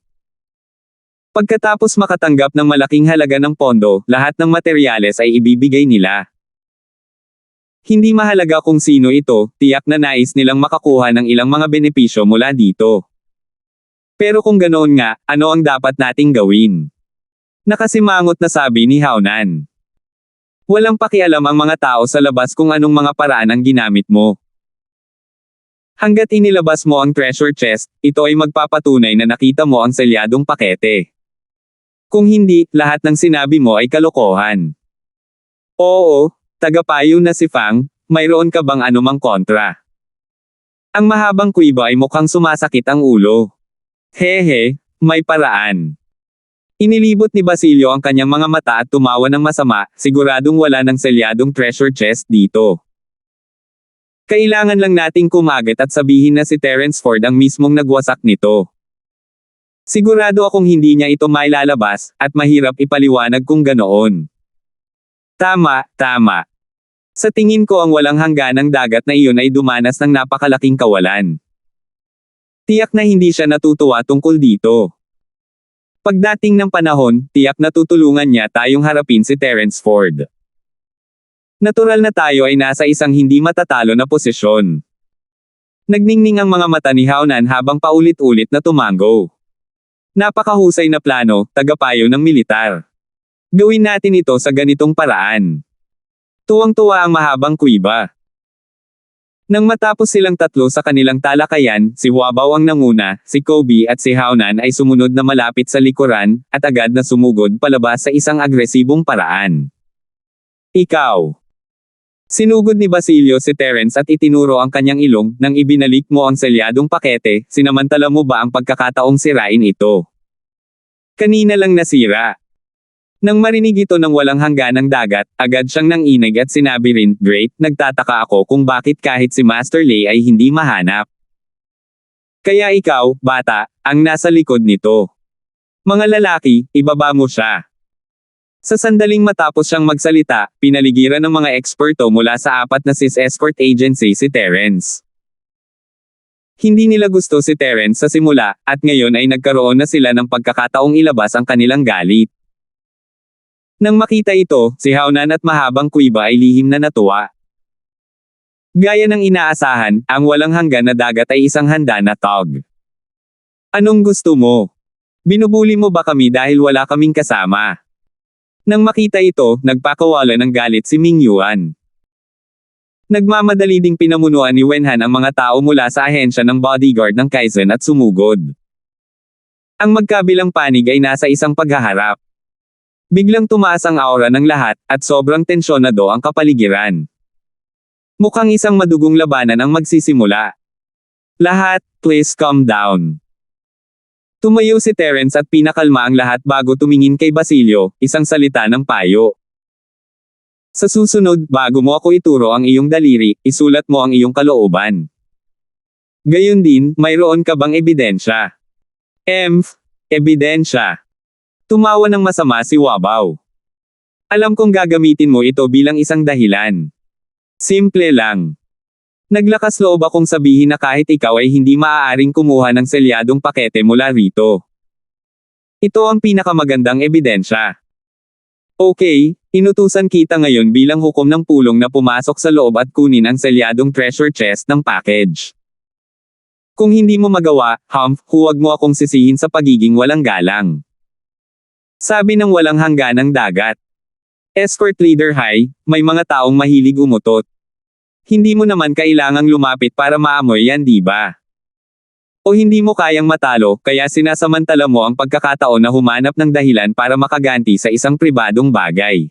Pagkatapos makatanggap ng malaking halaga ng pondo, lahat ng materyales ay ibibigay nila. Hindi mahalaga kung sino ito, tiyak na nais nilang makakuha ng ilang mga benepisyo mula dito. Pero kung ganoon nga, ano ang dapat nating gawin? Nakasimangot na sabi ni Haunan. Walang pakialam ang mga tao sa labas kung anong mga paraan ang ginamit mo. Hanggat inilabas mo ang treasure chest, ito ay magpapatunay na nakita mo ang selyadong pakete. Kung hindi, lahat ng sinabi mo ay kalokohan. Oo, tagapayo na si Fang, mayroon ka bang anumang kontra? Ang mahabang kuiba ay mukhang sumasakit ang ulo. Hehe, may paraan. Inilibot ni Basilio ang kanyang mga mata at tumawa ng masama, siguradong wala ng selyadong treasure chest dito. Kailangan lang nating kumagat at sabihin na si Terence Ford ang mismong nagwasak nito. Sigurado akong hindi niya ito mailalabas, at mahirap ipaliwanag kung ganoon. Tama. Sa tingin ko ang walang hangganang dagat na iyon ay dumanas ng napakalaking kawalan. Tiyak na hindi siya natutuwa tungkol dito. Pagdating ng panahon, tiyak na tutulungan niya tayong harapin si Terence Ford. Natural na tayo ay nasa isang hindi matatalo na posisyon. Nagningning ang mga mata ni Haonan habang paulit-ulit na tumango. Napakahusay na plano, tagapayo ng militar. Gawin natin ito sa ganitong paraan. Tuwang-tuwa ang mahabang kuiba. Nang matapos silang tatlo sa kanilang talakayan, si Huabao ang nanguna, si Kobe at si Haonan ay sumunod na malapit sa likuran, at agad na sumugod palabas sa isang agresibong paraan. Ikaw. Sinugod ni Basilio si Terence at itinuro ang kanyang ilong, nang ibinalik mo ang selyadong pakete, sinamantala mo ba ang pagkakataong sirain ito? Kanina lang nasira. Nang marinig ito ng walang hangganang dagat, agad siyang nanginig at sinabi rin, "Great, nagtataka ako kung bakit kahit si Master Lei ay hindi mahanap. Kaya ikaw, bata, ang nasa likod nito. Mga lalaki, ibaba mo siya." Sa sandaling matapos siyang magsalita, pinaligiran ng mga eksperto mula sa 4 na sis escort agency si Terence. Hindi nila gusto si Terence sa simula, at ngayon ay nagkaroon na sila ng pagkakataong ilabas ang kanilang galit. Nang makita ito, si Haonan at mahabang kuiba ay lihim na natuwa. Gaya ng inaasahan, ang walang hanggan na dagat ay isang handa na tog. Anong gusto mo? Binubuli mo ba kami dahil wala kaming kasama? Nang makita ito, nagpakawala ng galit si Ming Yuan. Nagmamadali ding pinamunuan ni Wenhan ang mga tao mula sa ahensya ng bodyguard ng Kaizen at sumugod. Ang magkabilang panig ay nasa isang paghaharap. Biglang tumaas ang aura ng lahat, at sobrang tensyonado ang kapaligiran. Mukhang isang madugong labanan ang magsisimula. Lahat, please calm down. Tumayo si Terence at pinakalma ang lahat bago tumingin kay Basilio, isang salita ng payo. Sa susunod, bago mo ako ituro ang iyong daliri, isulat mo ang iyong kalooban. Gayon din, mayroon ka bang ebidensya? Ebidensya. Tumawa ng masama si Huabao. Alam kong gagamitin mo ito bilang isang dahilan. Simple lang. Naglakas loob akong sabihin na kahit ikaw ay hindi maaaring kumuha ng selyadong pakete mula rito. Ito ang pinakamagandang ebidensya. Okay, inutusan kita ngayon bilang hukom ng pulong na pumasok sa loob at kunin ang selyadong treasure chest ng package. Kung hindi mo magawa, huwag mo akong sisihin sa pagiging walang galang. Sabi ng walang hangganang dagat. Escort Leader Hai, may mga taong mahilig umutot. Hindi mo naman kailangang lumapit para maamoy yan, di ba? O hindi mo kayang matalo, kaya sinasamantala mo ang pagkakataon na humanap ng dahilan para makaganti sa isang pribadong bagay.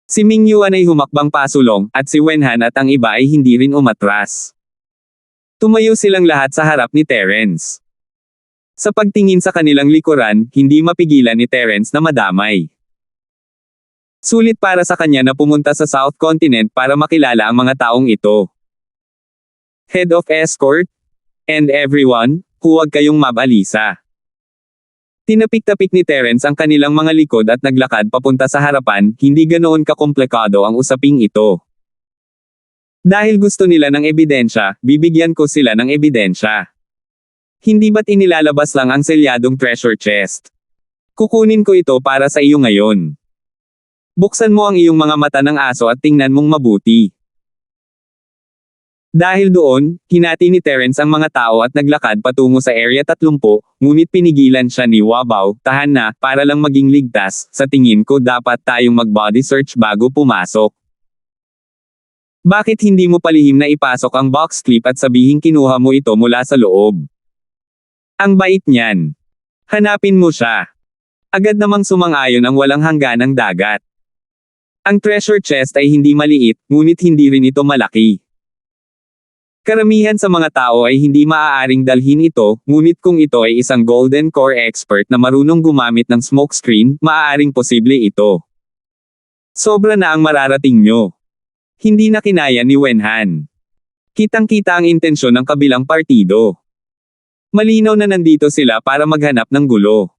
Si Ming Yuan ay humakbang pasulong, at si Wenhan at ang iba ay hindi rin umatras. Tumayo silang lahat sa harap ni Terence. Sa pagtingin sa kanilang likuran, hindi mapigilan ni Terence na madamay. Sulit para sa kanya na pumunta sa South Continent para makilala ang mga taong ito. Head of Escort? And everyone, huwag kayong mabalisa. Tinapik-tapik ni Terence ang kanilang mga likod at naglakad papunta sa harapan, hindi ganoon kakomplikado ang usaping ito. Dahil gusto nila ng ebidensya, bibigyan ko sila ng ebidensya. Hindi ba't inilalabas lang ang selyadong treasure chest? Kukunin ko ito para sa iyo ngayon. Buksan mo ang iyong mga mata ng aso at tingnan mong mabuti. Dahil doon, hinati ni Terence ang mga tao at naglakad patungo sa Area 30, ngunit pinigilan siya ni Huabao, "Tahan na, para lang maging ligtas, sa tingin ko dapat tayong mag-body search bago pumasok. Bakit hindi mo palihim na ipasok ang box clip at sabihin kinuha mo ito mula sa loob? Ang bait niyan. Hanapin mo siya." Agad namang sumang-ayon ang walang hangganang dagat. Ang treasure chest ay hindi maliit, ngunit hindi rin ito malaki. Karamihan sa mga tao ay hindi maaaring dalhin ito, ngunit kung ito ay isang Golden Core expert na marunong gumamit ng smokescreen, maaaring posible ito. Sobra na ang mararating nyo. Hindi na kinaya ni Wenhan. Kitang-kita ang intensyon ng kabilang partido. Malinaw na nandito sila para maghanap ng gulo.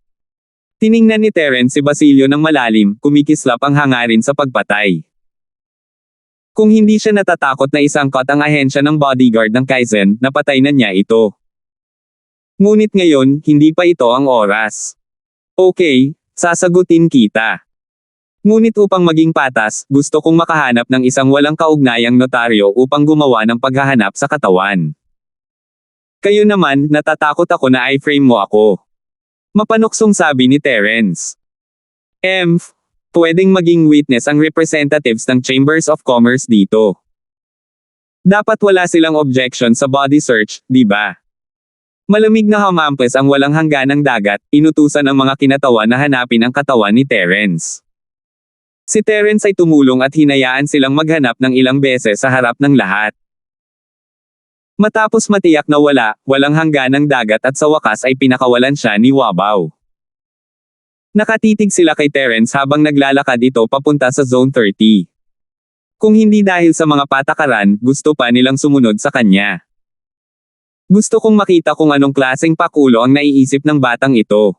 Tiningnan ni Terence si Basilio ng malalim, kumikislap ang hangarin sa pagpatay. Kung hindi siya natatakot na isangkot ang ahensya ng bodyguard ng Kaizen, napatay na niya ito. Ngunit ngayon, hindi pa ito ang oras. Okay, sasagutin kita. Ngunit upang maging patas, gusto kong makahanap ng isang walang kaugnayang notaryo upang gumawa ng paghahanap sa katawan. Kayo naman, natatakot ako na i-frame mo ako. Mapanuksong sabi ni Terence. Pwedeng maging witness ang representatives ng Chambers of Commerce dito. Dapat wala silang objection sa body search, di ba? Malamig na humampas ang walang hangganang dagat, inutusan ng mga kinatawan na hanapin ang katawan ni Terence. Si Terence ay tumulong at hinayaan silang maghanap ng ilang beses sa harap ng lahat. Matapos matiyak na walang hangganang dagat at sa wakas ay pinakawalan siya ni Wabaw. Nakatitig sila kay Terence habang naglalakad ito papunta sa Zone 30. Kung hindi dahil sa mga patakaran, gusto pa nilang sumunod sa kanya. Gusto kong makita kung anong klaseng pakulo ang naiisip ng batang ito.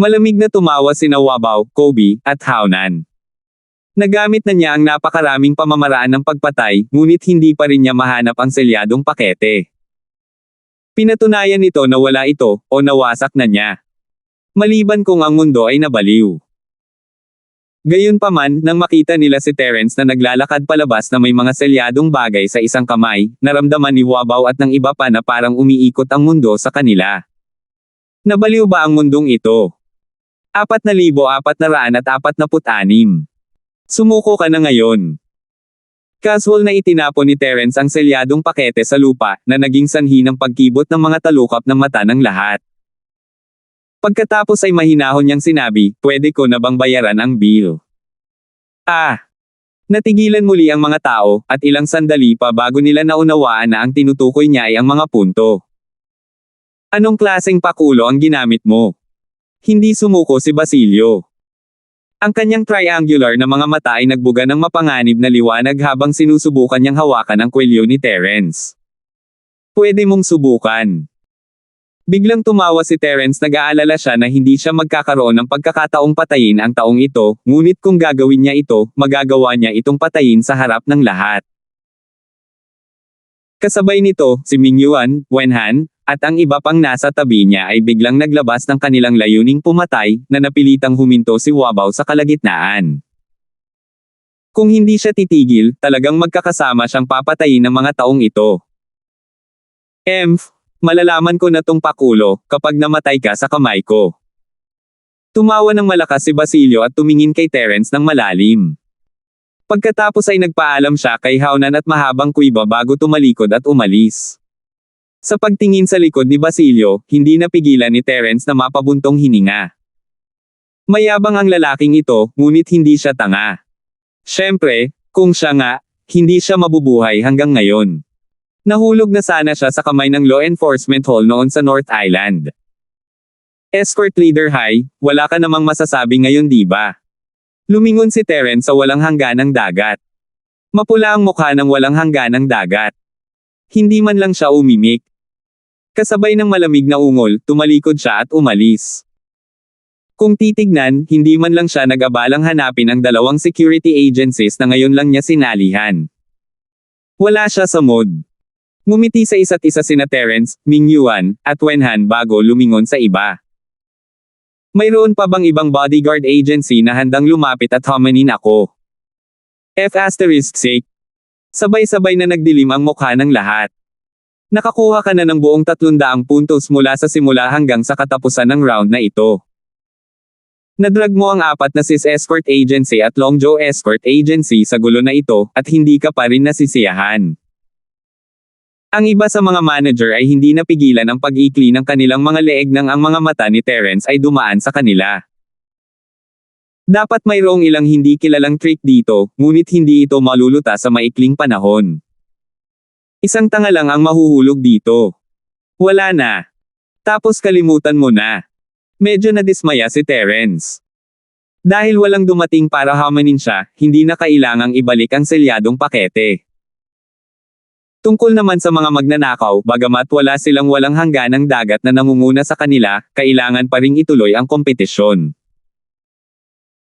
Malamig na tumawa sina Wabaw, Kobe, at Haunan. Nagamit na niya ang napakaraming pamamaraan ng pagpatay, ngunit hindi pa rin niya mahanap ang selyadong pakete. Pinatunayan nito na wala ito, o nawasak na niya. Maliban kung ang mundo ay nabaliw. Gayunpaman, nang makita nila si Terence na naglalakad palabas na may mga selyadong bagay sa isang kamay, naramdaman ni Wabaw at ng iba pa na parang umiikot ang mundo sa kanila. Nabaliw ba ang mundong ito? 4,446. Sumuko ka na ngayon. Casual na itinapon ni Terence ang selyadong pakete sa lupa, na naging sanhi ng pagkibot ng mga talukap ng mata ng lahat. Pagkatapos ay mahinahon niyang sinabi, pwede ko na bang bayaran ang bill? Natigilan muli ang mga tao, at ilang sandali pa bago nila naunawaan na ang tinutukoy niya ay ang mga punto. Anong klaseng pakulo ang ginamit mo? Hindi sumuko si Basilio. Ang kanyang triangular na mga mata ay nagbuga ng mapanganib na liwanag habang sinusubukan niyang hawakan ang kwelyo ni Terence. Pwede mong subukan. Biglang tumawa si Terence, nag-aalala siya na hindi siya magkakaroon ng pagkakataong patayin ang taong ito, ngunit kung gagawin niya ito, magagawa niya itong patayin sa harap ng lahat. Kasabay nito, si Mingyuan, Wenhan, at ang iba pang nasa tabi niya ay biglang naglabas ng kanilang layuning pumatay, na napilitang huminto si Wabaw sa kalagitnaan. Kung hindi siya titigil, talagang magkakasama siyang papatayin ng mga taong ito. Malalaman ko na tong pakulo, kapag namatay ka sa kamay ko. Tumawa ng malakas si Basilio at tumingin kay Terence ng malalim. Pagkatapos ay nagpaalam siya kay Haunan at mahabang kuiba bago tumalikod at umalis. Sa pagtingin sa likod ni Basilio, hindi napigilan ni Terence na mapabuntong hininga. Mayabang ang lalaking ito, ngunit hindi siya tanga. Siyempre, kung siya nga, hindi siya mabubuhay hanggang ngayon. Nahulog na sana siya sa kamay ng law enforcement hall noon sa North Island. Escort Leader High, wala ka namang masasabi ngayon di ba? Lumingon si Terence sa walang hangganang dagat. Mapula ang mukha ng walang hangganang dagat. Hindi man lang siya umimik. Kasabay ng malamig na ungol, tumalikod siya at umalis. Kung titignan, hindi man lang siya nag-abalang hanapin ang dalawang security agencies na ngayon lang niya sinalihan. Wala siya sa mood. Ngumiti sa isa't isa sina Terence, Mingyuan, at Wenhan bago lumingon sa iba. Mayroon pa bang ibang bodyguard agency na handang lumapit at homanin ako? F***sake. Sabay-sabay na nagdilim ang mukha ng lahat. Nakakuha ka na ng buong 300 puntos mula sa simula hanggang sa katapusan ng round na ito. Nadrag mo ang 4 na SIS Escort Agency at Longzhou Escort Agency sa gulo na ito, at hindi ka pa rin nasisiyahan. Ang iba sa mga manager ay hindi napigilan ang pag-ikli ng kanilang mga leeg nang ang mga mata ni Terence ay dumaan sa kanila. Dapat mayroong ilang hindi kilalang trick dito, ngunit hindi ito maluluta sa maikling panahon. Isang tanga lang ang mahuhulog dito. Wala na. Tapos kalimutan mo na. Medyo nadismaya si Terence. Dahil walang dumating para hamanin siya, hindi na kailangang ibalik ang selyadong pakete. Tungkol naman sa mga magnanakaw, bagamat wala silang walang hangganang dagat na nangunguna sa kanila, kailangan pa ring ituloy ang kompetisyon.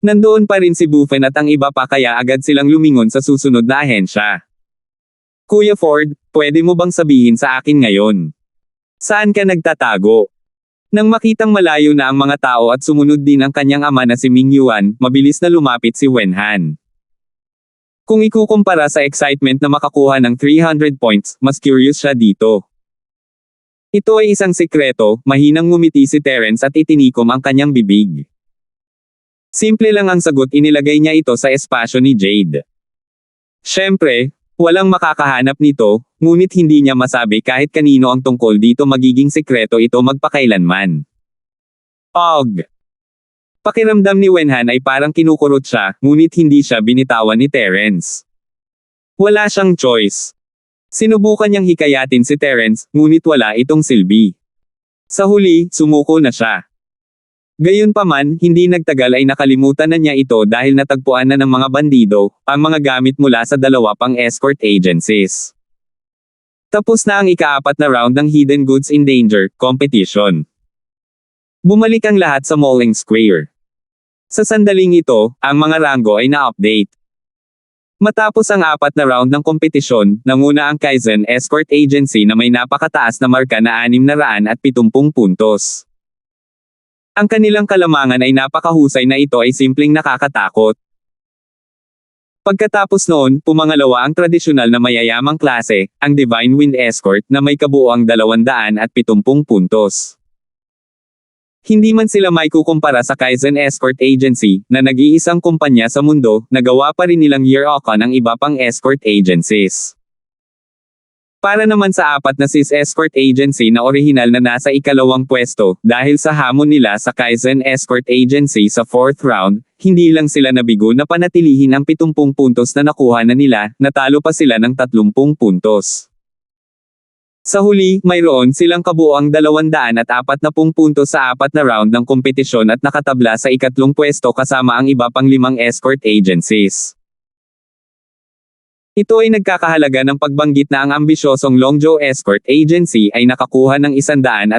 Nandoon pa rin si Buffen at ang iba pa kaya agad silang lumingon sa susunod na ahensya. Kuya Ford, pwede mo bang sabihin sa akin ngayon? Saan ka nagtatago? Nang makitang malayo na ang mga tao at sumunod din ang kanyang ama na si Ming Yuan, mabilis na lumapit si Wen Han. Kung ikukumpara sa excitement na makakuha ng 300 points, mas curious siya dito. Ito ay isang sikreto, mahinang ngumiti si Terence at itinikom ang kanyang bibig. Simple lang ang sagot, inilagay niya ito sa espasyo ni Jade. Siyempre, walang makakahanap nito, ngunit hindi niya masabi kahit kanino ang tungkol dito, magiging sikreto ito magpakailanman. Og. Pakiramdam ni Wen Han ay parang kinukurot siya, ngunit hindi siya binitawan ni Terence. Wala siyang choice. Sinubukan niyang hikayatin si Terence, ngunit wala itong silbi. Sa huli, sumuko na siya. Gayunpaman, hindi nagtagal ay nakalimutan na niya ito dahil natagpuan na ng mga bandido ang mga gamit mula sa dalawa pang escort agencies. Tapos na ang ika-4 na round ng Hidden Goods in Danger competition. Bumalik ang lahat sa Mauling Square. Sa sandaling ito, ang mga ranggo ay na-update. Matapos ang 4 na round ng kompetisyon, nanguna ang Kaizen Escort Agency na may napakataas na marka na 670 puntos. Ang kanilang kalamangan ay napakahusay na ito ay simpleng nakakatakot. Pagkatapos noon, pumangalawa ang tradisyonal na mayayamang klase, ang Divine Wind Escort na may kabuoang 270 puntos. Hindi man sila may kukumpara sa Kaizen Escort Agency, na nag-iisang kumpanya sa mundo, nagawa pa rin nilang year-okan ang iba pang escort agencies. Para naman sa 4 na SIS Escort Agency na orihinal na nasa ikalawang pwesto, dahil sa hamon nila sa Kaizen Escort Agency sa 4th round, hindi lang sila nabigo na panatilihin ang 70 puntos na nakuha na nila, natalo pa sila ng 30 puntos. Sa huli, mayroon silang kabuoang 240 puntos sa 4 na round ng kompetisyon at nakatabla sa ikatlong pwesto kasama ang iba pang 5 escort agencies. Ito ay nagkakahalaga ng pagbanggit na ang ambisyosong Longzhou Escort Agency ay nakakuha ng 110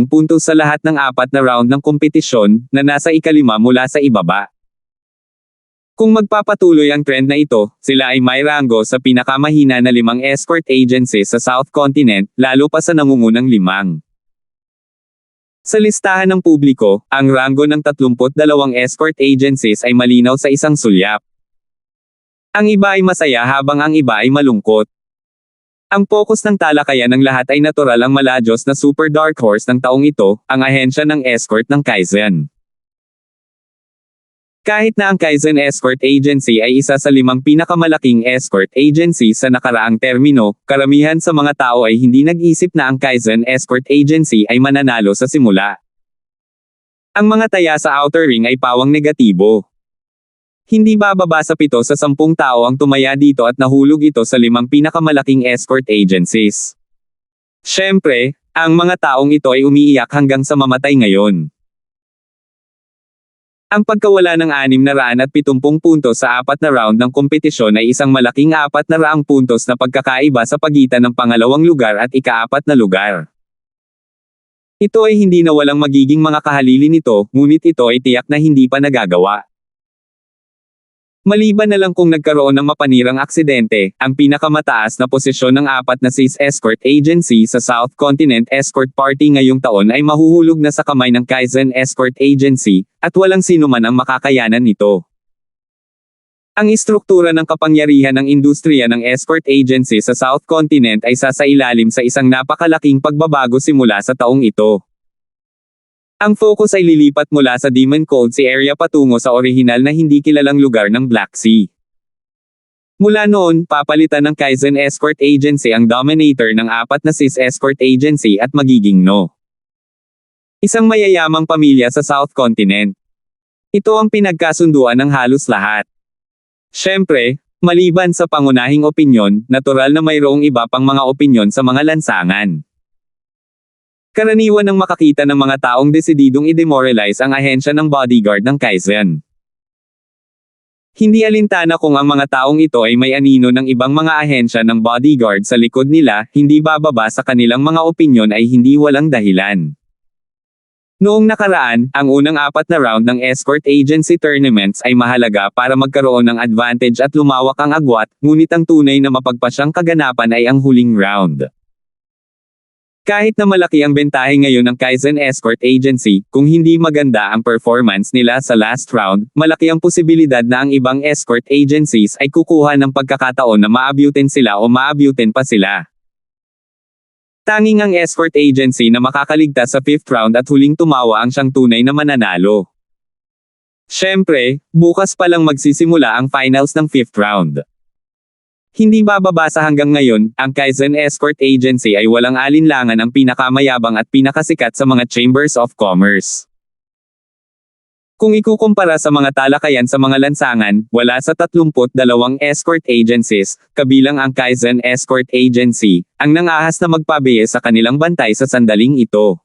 puntos sa lahat ng 4 na round ng kompetisyon, na nasa ikalima mula sa ibaba. Kung magpapatuloy ang trend na ito, sila ay may ranggo sa pinakamahina na 5 escort agencies sa South Continent, lalo pa sa nangungunang 5. Sa listahan ng publiko, ang ranggo ng 32 escort agencies ay malinaw sa isang sulyap. Ang iba ay masaya habang ang iba ay malungkot. Ang focus ng talakayan ng lahat ay natural ang maladyos na super dark horse ng taong ito, ang ahensya ng escort ng Kaizen. Kahit na ang Kaizen Escort Agency ay isa sa 5 pinakamalaking escort agency sa nakaraang termino, karamihan sa mga tao ay hindi nag-isip na ang Kaizen Escort Agency ay mananalo sa simula. Ang mga taya sa outer ring ay pawang negatibo. Hindi bababa sa 7 sa 10 tao ang tumaya dito at nahulog ito sa 5 pinakamalaking escort agencies. Siyempre, ang mga taong ito ay umiiyak hanggang sa mamatay ngayon. Ang pagkawala ng 670 puntos sa 4 na round ng kompetisyon ay isang malaking 400 puntos na pagkakaiba sa pagitan ng pangalawang lugar at ika-4 na lugar. Ito ay hindi na walang magiging mga kahalili nito, ngunit ito ay tiyak na hindi pa nagagawa. Maliban na lang kung nagkaroon ng mapanirang aksidente, ang pinakamataas na posisyon ng 4 na SIS Escort Agency sa South Continent Escort Party ngayong taon ay mahuhulog na sa kamay ng Kaizen Escort Agency, at walang sino man ang makakayanan nito. Ang istruktura ng kapangyarihan ng industriya ng escort agency sa South Continent ay sasailalim sa isang napakalaking pagbabago simula sa taong ito. Ang focus ay lilipat mula sa Demon Cold Sea area patungo sa orihinal na hindi kilalang lugar ng Black Sea. Mula noon, papalitan ng Kaizen Escort Agency ang dominator ng 4 na SIS Escort Agency at magiging No. Isang mayayamang pamilya sa South Continent. Ito ang pinagkasunduan ng halos lahat. Siyempre, maliban sa pangunahing opinyon, natural na mayroong iba pang mga opinyon sa mga lansangan. Karaniwan ang makakita ng mga taong desididong i-demoralize ang ahensya ng bodyguard ng Kaizen. Hindi alintana kung ang mga taong ito ay may anino ng ibang mga ahensya ng bodyguard sa likod nila, hindi bababa sa kanilang mga opinyon ay hindi walang dahilan. Noong nakaraan, ang unang 4 na round ng escort agency tournaments ay mahalaga para magkaroon ng advantage at lumawak ang agwat, ngunit ang tunay na mapagpasyang kaganapan ay ang huling round. Kahit na malaki ang bentahe ngayon ng Kaizen Escort Agency, kung hindi maganda ang performance nila sa last round, malaki ang posibilidad na ang ibang escort agencies ay kukuha ng pagkakataon na maabutin sila o maabutin pa sila. Tanging ang escort agency na makakaligtas sa 5th round at huling tumawa ang siyang tunay na mananalo. Siyempre, bukas pa lang magsisimula ang finals ng 5th round. Hindi bababa sa hanggang ngayon, ang Kaizen Escort Agency ay walang alinlangan ang pinakamayabang at pinakasikat sa mga chambers of commerce. Kung ikukumpara sa mga talakayan sa mga lansangan, wala sa 32 escort agencies, kabilang ang Kaizen Escort Agency, ang nangahas na magpabiye sa kanilang bantay sa sandaling ito.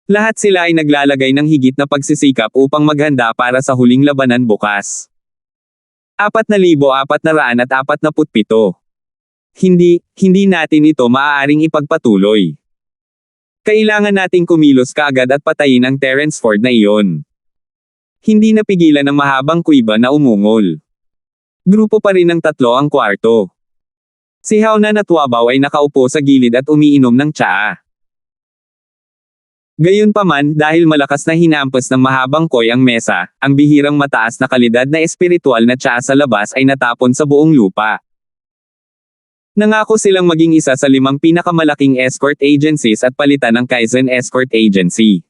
Lahat sila ay naglalagay ng higit na pagsisikap upang maghanda para sa huling labanan bukas. 4,447. Hindi natin ito maaaring ipagpatuloy. Kailangan nating kumilos kaagad at patayin ang Terence Ford na iyon. Hindi napigilan ng mahabang kuiba na umungol. Grupo pa rin ng 3 ang kwarto. Si Haonan at Wabaw ay nakaupo sa gilid at umiinom ng tsaa. Gayunpaman, dahil malakas na hinampas ng mahabang koy ang mesa, ang bihirang mataas na kalidad na espiritual na tsaa sa labas ay natapon sa buong lupa. Nangako silang maging isa sa 5 pinakamalaking escort agencies at palitan ng Kaizen Escort Agency.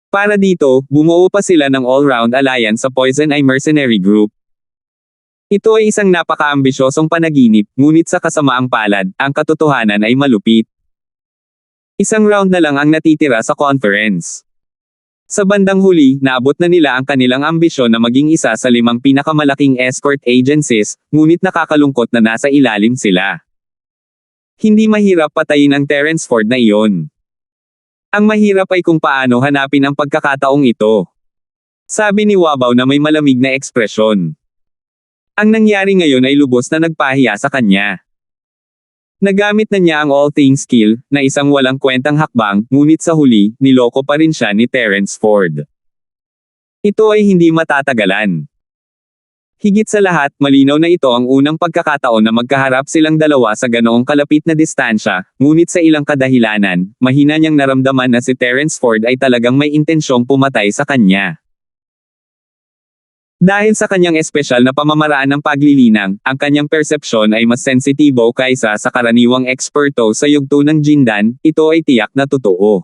Para dito, bumuo pa sila ng all-round alliance sa Poison Eye Mercenary Group. Ito ay isang napaka-ambisyosong panaginip, ngunit sa kasamaang palad, ang katotohanan ay malupit. Isang round na lang ang natitira sa conference. Sa bandang huli, naabot na nila ang kanilang ambisyon na maging isa sa 5 pinakamalaking escort agencies, ngunit nakakalungkot na nasa ilalim sila. Hindi mahirap patayin ang Terence Ford na iyon. Ang mahirap ay kung paano hanapin ang pagkakataong ito. Sabi ni Wabaw na may malamig na ekspresyon. Ang nangyari ngayon ay lubos na nagpahiya sa kanya. Nagamit na niya ang all things skill, na isang walang kwentang hakbang, ngunit sa huli, niloko pa rin siya ni Terence Ford. Ito ay hindi matatagalan. Higit sa lahat, malinaw na ito ang unang pagkakataon na magkaharap silang dalawa sa ganoong kalapit na distansya, ngunit sa ilang kadahilanan, mahina niyang naramdaman na si Terence Ford ay talagang may intensyong pumatay sa kanya. Dahil sa kanyang espesyal na pamamaraan ng paglilinang, ang kanyang persepsyon ay mas sensitibo kaysa sa karaniwang eksperto sa yugto ng Jindan, ito ay tiyak na totoo.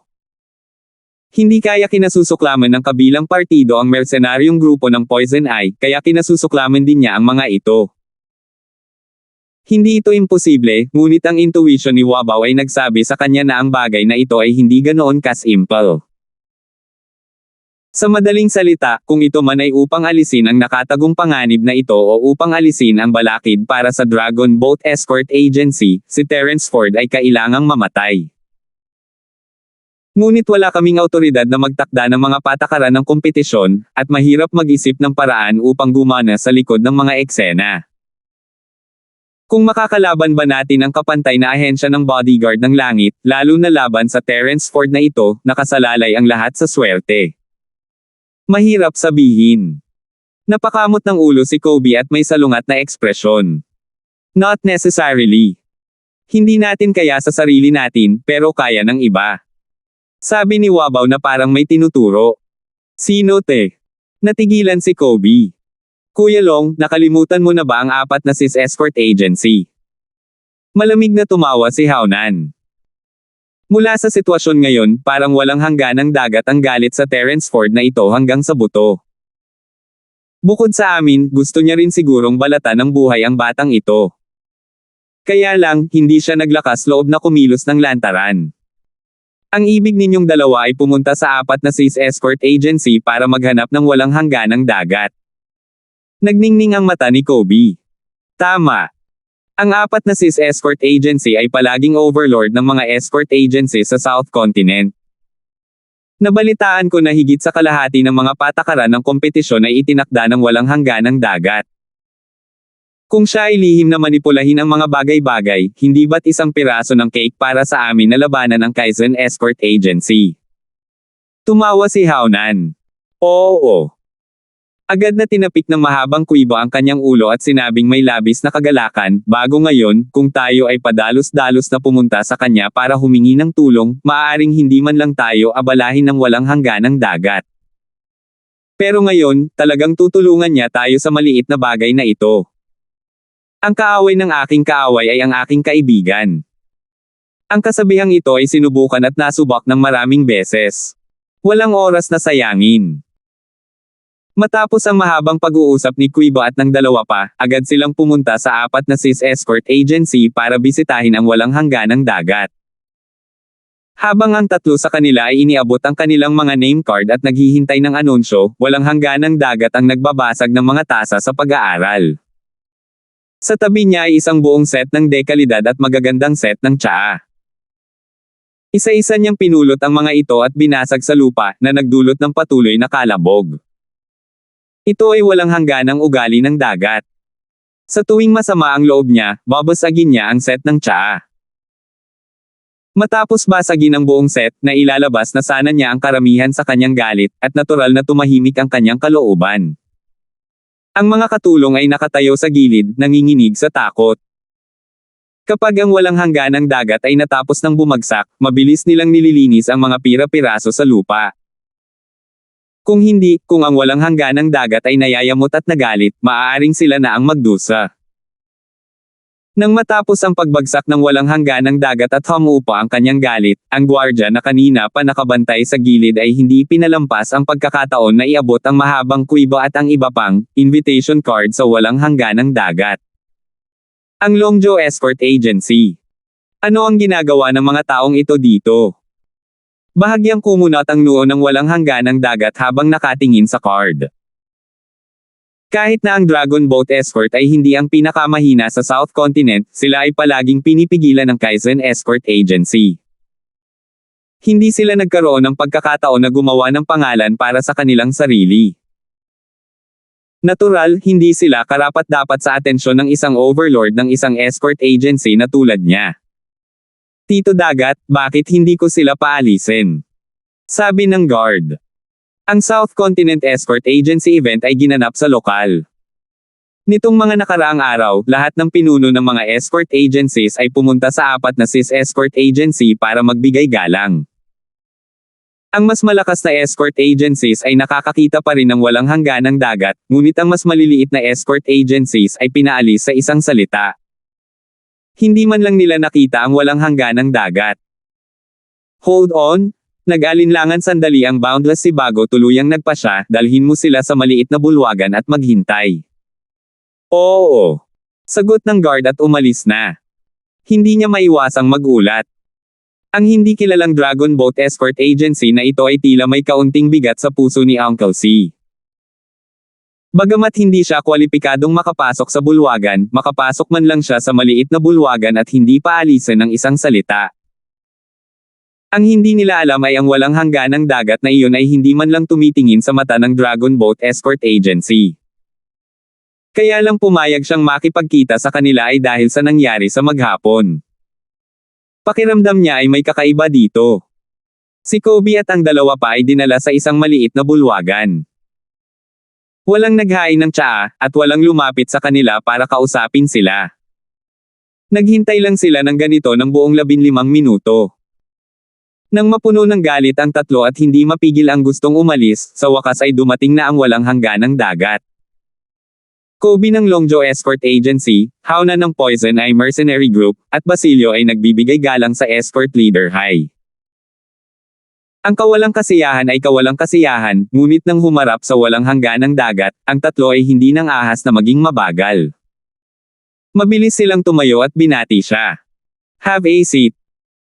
Hindi kaya kinasusuklaman ng kabilang partido ang mercenaryong grupo ng Poison Eye, kaya kinasusuklaman din niya ang mga ito. Hindi ito imposible, ngunit ang intuition ni Wabaw ay nagsabi sa kanya na ang bagay na ito ay hindi ganoon ka-simple. Sa madaling salita, kung ito man ay upang alisin ang nakatagong panganib na ito o upang alisin ang balakid para sa Dragon Boat Escort Agency, si Terence Ford ay kailangang mamatay. Ngunit wala kaming awtoridad na magtakda ng mga patakaran ng kompetisyon, at mahirap mag-isip ng paraan upang gumana sa likod ng mga eksena. Kung makakalaban ba natin ang kapantay na ahensya ng bodyguard ng langit, lalo na laban sa Terence Ford na ito, nakasalalay ang lahat sa swerte. Mahirap sabihin. Napakamot ng ulo si Kobe at may salungat na ekspresyon. Not necessarily. Hindi natin kaya sa sarili natin, pero kaya ng iba. Sabi ni Wabaw na parang may tinuturo. Sino te? Natigilan si Kobe. Kuya Long, nakalimutan mo na ba ang 4 na sis escort agency? Malamig na tumawa si Haonan. Mula sa sitwasyon ngayon, parang walang hangganang dagat ang galit sa Terence Ford na ito hanggang sa buto. Bukod sa amin, gusto niya rin sigurong balatan ng buhay ang batang ito. Kaya lang, hindi siya naglakas loob na kumilos ng lantaran. Ang ibig ninyong dalawa ay pumunta sa 4 na sis escort agency para maghanap ng walang hangganang dagat. Nagningning ang mata ni Kobe. Tama. Ang 4 na sis escort agency ay palaging overlord ng mga escort agency sa South Continent. Nabalitaan ko na higit sa kalahati ng mga patakaran ng kompetisyon ay itinakda ng walang hangganang dagat. Kung siya ay lihim na manipulahin ang mga bagay-bagay, hindi ba't isang piraso ng cake para sa amin na labanan ang Kaizen Escort Agency? Tumawa si Haonan. Oo. Agad na tinapik ng mahabang kuibo ang kanyang ulo at sinabing may labis na kagalakan, bago ngayon, kung tayo ay padalos-dalos na pumunta sa kanya para humingi ng tulong, maaaring hindi man lang tayo abalahin ng walang hangganang dagat. Pero ngayon, talagang tutulungan niya tayo sa maliit na bagay na ito. Ang kaaway ng aking kaaway ay ang aking kaibigan. Ang kasabihang ito ay sinubukan at nasubak ng maraming beses. Walang oras na sayangin. Matapos ang mahabang pag-uusap ni Kuibo at ng dalawa pa, agad silang pumunta sa 4 na sis escort agency para bisitahin ang walang hangganang dagat. Habang ang 3 sa kanila ay iniabot ang kanilang mga name card at naghihintay ng anunsyo, walang hangganang dagat ang nagbabasag ng mga tasa sa pag-aaral. Sa tabi niya ay isang buong set ng dekalidad at magagandang set ng tsaa. Isa-isa niyang pinulot ang mga ito at binasag sa lupa na nagdulot ng patuloy na kalabog. Ito ay walang hangganang ugali ng dagat. Sa tuwing masama ang loob niya, babasagin niya ang set ng tsaa. Matapos basagin ang buong set, na ilalabas na sana niya ang karamihan sa kanyang galit, at natural na tumahimik ang kanyang kalooban. Ang mga katulong ay nakatayo sa gilid, nanginginig sa takot. Kapag ang walang hangganang dagat ay natapos ng bumagsak, mabilis nilang nililinis ang mga pira-piraso sa lupa. Kung hindi, kung ang walang hangganang dagat ay nayayamot at nagalit, maaaring sila na ang magdusa. Nang matapos ang pagbagsak ng walang hangganang dagat at humupa ang kanyang galit, ang gwardya na kanina pa nakabantay sa gilid ay hindi pinalampas ang pagkakataon na iabot ang mahabang kuibo at ang iba pang invitation card sa walang hangganang dagat. Ang Longzhou Escort Agency. Ano ang ginagawa ng mga taong ito dito? Bahagyang kumunat ang noo ng walang hangganang dagat habang nakatingin sa card. Kahit na ang Dragon Boat Escort ay hindi ang pinakamahina sa South Continent, sila ay palaging pinipigilan ng Kaizen Escort Agency. Hindi sila nagkaroon ng pagkakataon na gumawa ng pangalan para sa kanilang sarili. Natural, hindi sila karapat-dapat sa atensyon ng isang overlord ng isang escort agency na tulad niya. Tito Dagat, bakit hindi ko sila paalisin? Sabi ng guard. Ang South Continent Escort Agency event ay ginanap sa lokal. Nitong mga nakaraang araw, lahat ng pinuno ng mga escort agencies ay pumunta sa 4 na sis escort agency para magbigay galang. Ang mas malakas na escort agencies ay nakakakita pa rin ng walang hangganang dagat, ngunit ang mas maliliit na escort agencies ay pinaalis sa isang salita. Hindi man lang nila nakita ang walang hangganang dagat. Hold on. Nag-alinlangan sandali ang Boundless si bago tuluyang nagpasya, dalhin mo sila sa maliit na bulwagan at maghintay. Oo. Sagot ng guard at umalis na. Hindi niya maiwasang magulat. Ang hindi kilalang Dragon Boat Escort Agency na ito ay tila may kaunting bigat sa puso ni Uncle C. Bagamat hindi siya kwalipikadong makapasok sa bulwagan, makapasok man lang siya sa maliit na bulwagan at hindi paalisin ng isang salita. Ang hindi nila alam ay ang walang hangganang dagat na iyon ay hindi man lang tumitingin sa mata ng Dragon Boat Escort Agency. Kaya lang pumayag siyang makipagkita sa kanila ay dahil sa nangyari sa maghapon. Pakiramdam niya ay may kakaiba dito. Si Kobe at ang dalawa pa ay dinala sa isang maliit na bulwagan. Walang naghain ng tsaa, at walang lumapit sa kanila para kausapin sila. Naghintay lang sila ng ganito ng buong 15 minuto. Nang mapuno ng galit ang 3 at hindi mapigil ang gustong umalis, sa wakas ay dumating na ang walang hangganang dagat. Kobe ng Longzhou Escort Agency, Hauna ng Poison Eye Mercenary Group, at Basilio ay nagbibigay galang sa Escort Leader High. Ang kawalang kasiyahan ay kawalang kasiyahan, ngunit nang humarap sa walang hangganang dagat, ang 3 ay hindi nang ahas na maging mabagal. Mabilis silang tumayo at binati siya. Have a seat.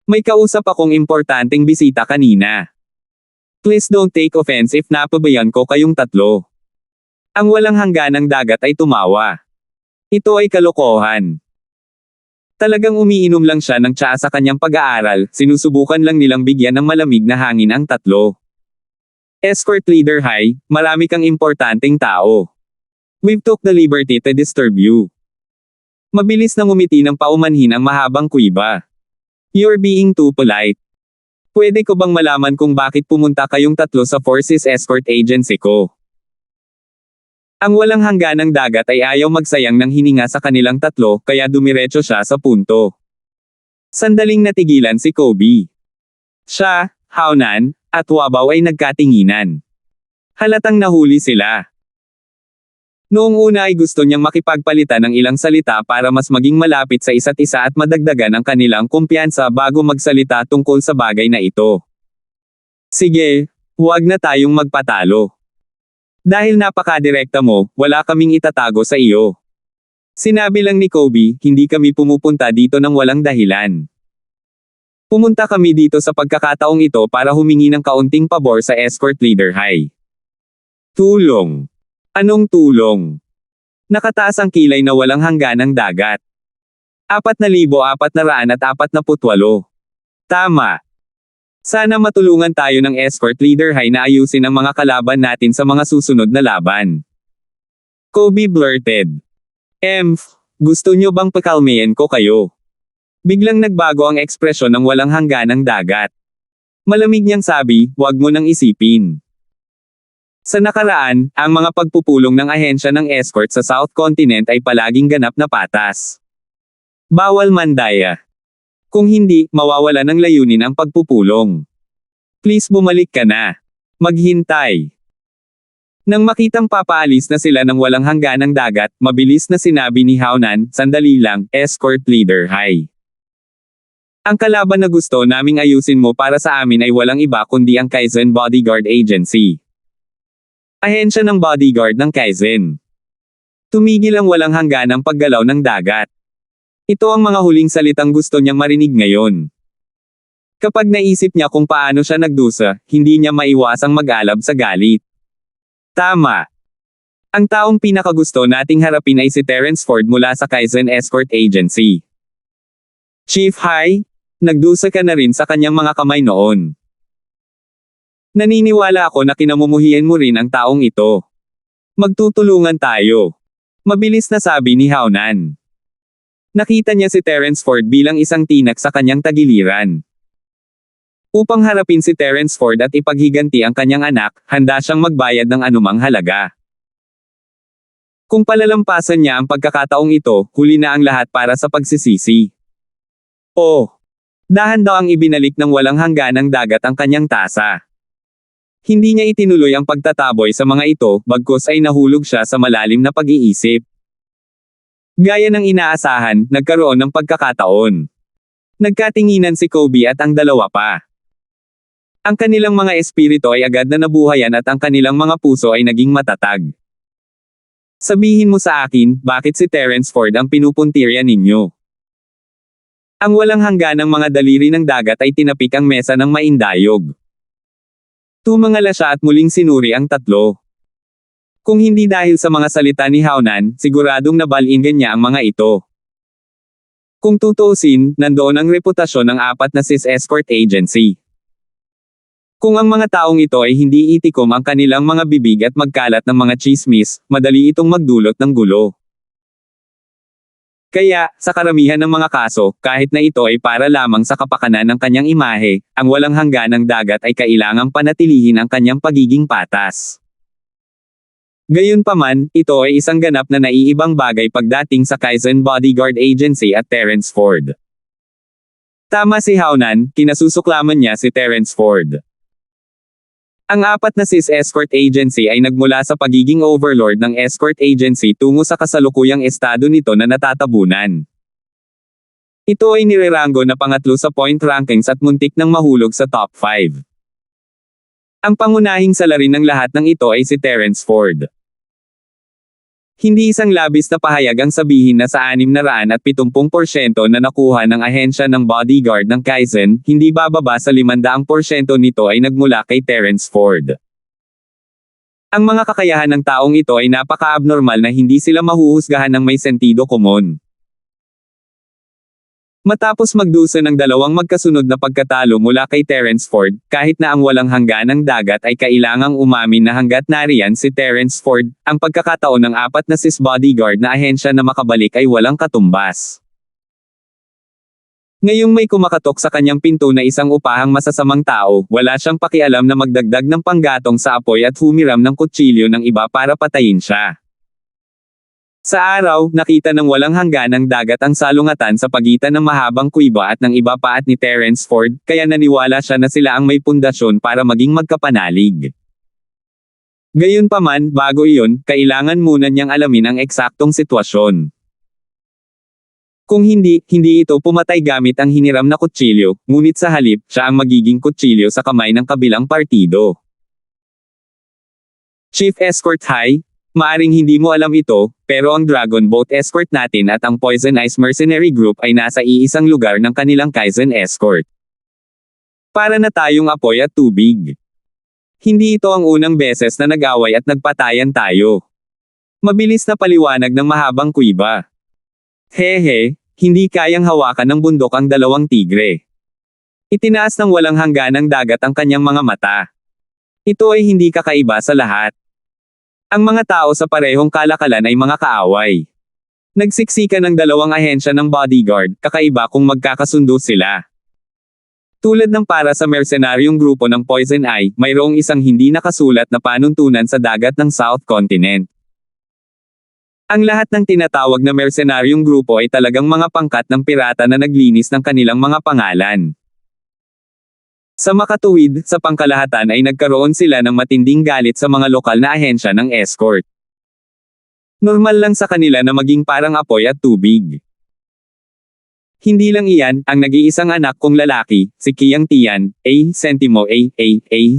May kausap akong importanteng bisita kanina. Please don't take offense if napabayan ko kayong 3. Ang walang hangganang dagat ay tumawa. Ito ay kalokohan. Talagang umiinom lang siya ng tsaa sa kanyang pag-aaral, sinusubukan lang nilang bigyan ng malamig na hangin ang 3. Escort Leader High, marami kang importanteng tao. We've took the liberty to disturb you. Mabilis na ngumiti ng paumanhin ang mahabang kuiba. You're being too polite. Pwede ko bang malaman kung bakit pumunta kayong 3 sa Forces Escort Agency ko? Ang walang hangganang dagat ay ayaw magsayang ng hininga sa kanilang tatlo, kaya dumiretso siya sa punto. Sandaling natigilan si Kobe. Siya, Hao-nan, at Wabaw ay nagkatinginan. Halatang nahuli sila. Noong una ay gusto niyang makipagpalitan ng ilang salita para mas maging malapit sa isa't isa at madagdagan ang kanilang kumpiyansa bago magsalita tungkol sa bagay na ito. Sige, huwag na tayong magpatalo. Dahil napakadirekta mo, wala kaming itatago sa iyo. Sinabi lang ni Kobe, hindi kami pumupunta dito ng walang dahilan. Pumunta kami dito sa pagkakataong ito para humingi ng kaunting pabor sa escort leader Hai. Tulong. Anong tulong? Nakataas ang kilay na walang hangganang dagat. 4,448. Tama. Sana matulungan tayo ng escort leader Hai na ayusin ang mga kalaban natin sa mga susunod na laban. Kobe blurted. Gusto nyo bang pakalmayan ko kayo? Biglang nagbago ang ekspresyon ng walang hangganang dagat. Malamig niyang sabi, wag mo nang isipin. Sa nakaraan, ang mga pagpupulong ng ahensya ng escort sa South Continent ay palaging ganap na patas. Bawal mandaya. Kung hindi, mawawala ng layunin ang pagpupulong. Please bumalik ka na. Maghintay. Nang makitang papaalis na sila ng walang hangganang dagat, mabilis na sinabi ni Hao-nan, sandali lang, escort leader Hai. Ang kalaban na gusto naming ayusin mo para sa amin ay walang iba kundi ang Kaizen Bodyguard Agency. Ahensya ng bodyguard ng Kaizen. Tumigil ang walang hangganang paggalaw ng dagat. Ito ang mga huling salitang gusto niyang marinig ngayon. Kapag naisip niya kung paano siya nagdusa, hindi niya maiwasang mag-alab sa galit. Tama. Ang taong pinakagusto nating harapin ay si Terence Ford mula sa Kaizen Escort Agency. Chief Hai, nagdusa ka na rin sa kanyang mga kamay noon. Naniniwala ako na kinamumuhian mo rin ang taong ito. Magtutulungan tayo. Mabilis na sabi ni Hao-nan. Nakita niya si Terence Ford bilang isang tinak sa kanyang tagiliran. Upang harapin si Terence Ford at ipaghiganti ang kanyang anak, handa siyang magbayad ng anumang halaga. Kung palalampasan niya ang pagkakataong ito, huli na ang lahat para sa pagsisisi. Dahan daw ang ibinalik ng walang hangganang dagat ang kanyang tasa. Hindi niya itinuloy ang pagtataboy sa mga ito, bagkus ay nahulog siya sa malalim na pag-iisip. Gaya ng inaasahan, nagkaroon ng pagkakataon. Nagkatinginan si Kobe at ang dalawa pa. Ang kanilang mga espiritu ay agad na nabuhayan at ang kanilang mga puso ay naging matatag. Sabihin mo sa akin, bakit si Terence Ford ang pinupuntirya ninyo? Ang walang hangganang mga daliri ng dagat ay tinapik ang mesa ng maindayog. Tumangala siya at muling sinuri ang tatlo. Kung hindi dahil sa mga salita ni Hao-nan, siguradong nabalinggan niya ang mga ito. Kung tutuusin, nandoon ang reputasyon ng apat na sis escort agency. Kung ang mga taong ito ay hindi itikom ang kanilang mga bibig at magkalat ng mga chismis, madali itong magdulot ng gulo. Kaya, sa karamihan ng mga kaso, kahit na ito ay para lamang sa kapakanan ng kanyang imahe, ang walang hangganang dagat ay kailangang panatilihin ang kanyang pagiging patas. Gayunpaman, ito ay isang ganap na naiibang bagay pagdating sa Kaizen Bodyguard Agency at Terence Ford. Tama si Hao-nan, kinasusuklaman niya si Terence Ford. Ang apat na sis escort agency ay nagmula sa pagiging overlord ng escort agency tungo sa kasalukuyang estado nito na natatabunan. Ito ay nirerango na pangatlo sa point rankings at muntik nang mahulog sa top 5. Ang pangunahing salarin ng lahat ng ito ay si Terence Ford. Hindi isang labis na pahayag ang sabihin na sa 670% na nakuha ng ahensya ng bodyguard ng Kaizen, hindi bababa sa 500% nito ay nagmula kay Terence Ford. Ang mga kakayahan ng taong ito ay napaka-abnormal na hindi sila mahuhusgahan ng may sentido komon. Matapos magdusa ng dalawang magkasunod na pagkatalo mula kay Terence Ford, kahit na ang walang hangganang dagat ay kailangang umamin na hanggat nariyan si Terence Ford, ang pagkakataon ng apat na sis bodyguard na ahensya na makabalik ay walang katumbas. Ngayong may kumakatok sa kanyang pinto na isang upahang masasamang tao, wala siyang pakialam na magdagdag ng panggatong sa apoy at humiram ng kutsilyo ng iba para patayin siya. Sa araw, nakita ng walang hangganang dagat ang salungatan sa pagitan ng mahabang kuweba at ng iba pa at ni Terence Ford, kaya naniwala siya na sila ang may pundasyon para maging magkapanalig. Gayunpaman, bago iyon, kailangan muna niyang alamin ang eksaktong sitwasyon. Kung hindi ito pumatay gamit ang hiniram na kutsilyo, ngunit sa halip, siya ang magiging kutsilyo sa kamay ng kabilang partido. Chief Escort High, maaring hindi mo alam ito, pero ang Dragon Boat Escort natin at ang Poison Ice Mercenary Group ay nasa iisang lugar ng kanilang Kaizen Escort. Para na tayong apoy at tubig. Hindi ito ang unang beses na nag-away at nagpatayan tayo. Mabilis na paliwanag ng mahabang kuiba. Hehe, hindi kayang hawakan ng bundok ang dalawang tigre. Itinaas ng walang hangganang dagat ang kanyang mga mata. Ito ay hindi kakaiba sa lahat. Ang mga tao sa parehong kalakalan ay mga kaaway. Nagsiksikan ng dalawang ahensya ng bodyguard, kakaiba kung magkakasundo sila. Tulad ng para sa mercenaryong grupo ng Poison Eye, mayroong isang hindi nakasulat na panuntunan sa dagat ng South Continent. Ang lahat ng tinatawag na mercenaryong grupo ay talagang mga pangkat ng pirata na naglinis ng kanilang mga pangalan. Sa makatuwid, sa pangkalahatan ay nagkaroon sila ng matinding galit sa mga lokal na ahensya ng escort. Normal lang sa kanila na maging parang apoy at tubig. Hindi lang iyan, ang nag-iisang anak kong lalaki, si Kiang Tian, Sentimo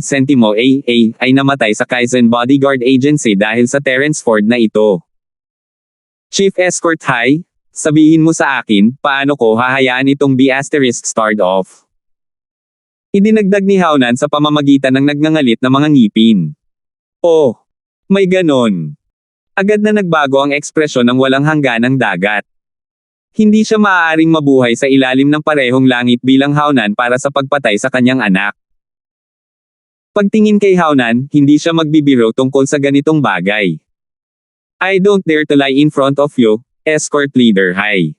Sentimo ay namatay sa Kaizen Bodyguard Agency dahil sa Terence Ford na ito. Chief Escort High, sabihin mo sa akin, paano ko hahayaan itong B***start off? Idinagdag ni Haunan sa pamamagitan ng nagngangalit na mga ngipin. Oh, may ganon. Agad na nagbago ang ekspresyon ng walang hangganang dagat. Hindi siya maaaring mabuhay sa ilalim ng parehong langit bilang Haunan para sa pagpatay sa kanyang anak. Pagtingin kay Haunan, hindi siya magbibiro tungkol sa ganitong bagay. I don't dare to lie in front of you, Escort Leader High.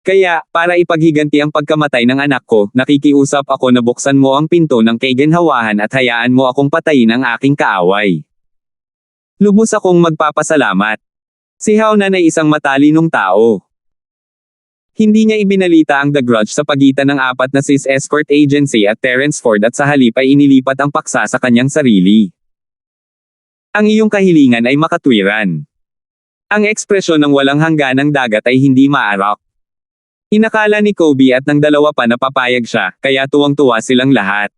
Kaya, para ipaghiganti ang pagkamatay ng anak ko, nakikiusap ako na buksan mo ang pinto ng kaginhawahan at hayaan mo akong patayin ang aking kaaway. Lubos akong magpapasalamat. Si Haunan ay isang matalinong tao. Hindi niya ibinalita ang The Grudge sa pagitan ng apat na sis escort agency at Terence Ford at sa halip ay inilipat ang paksa sa kanyang sarili. Ang iyong kahilingan ay makatwiran. Ang ekspresyon ng walang hangganang dagat ay hindi maarak. Inakala ni Kobe at ng dalawa pa na papayag siya, kaya tuwang-tuwa silang lahat.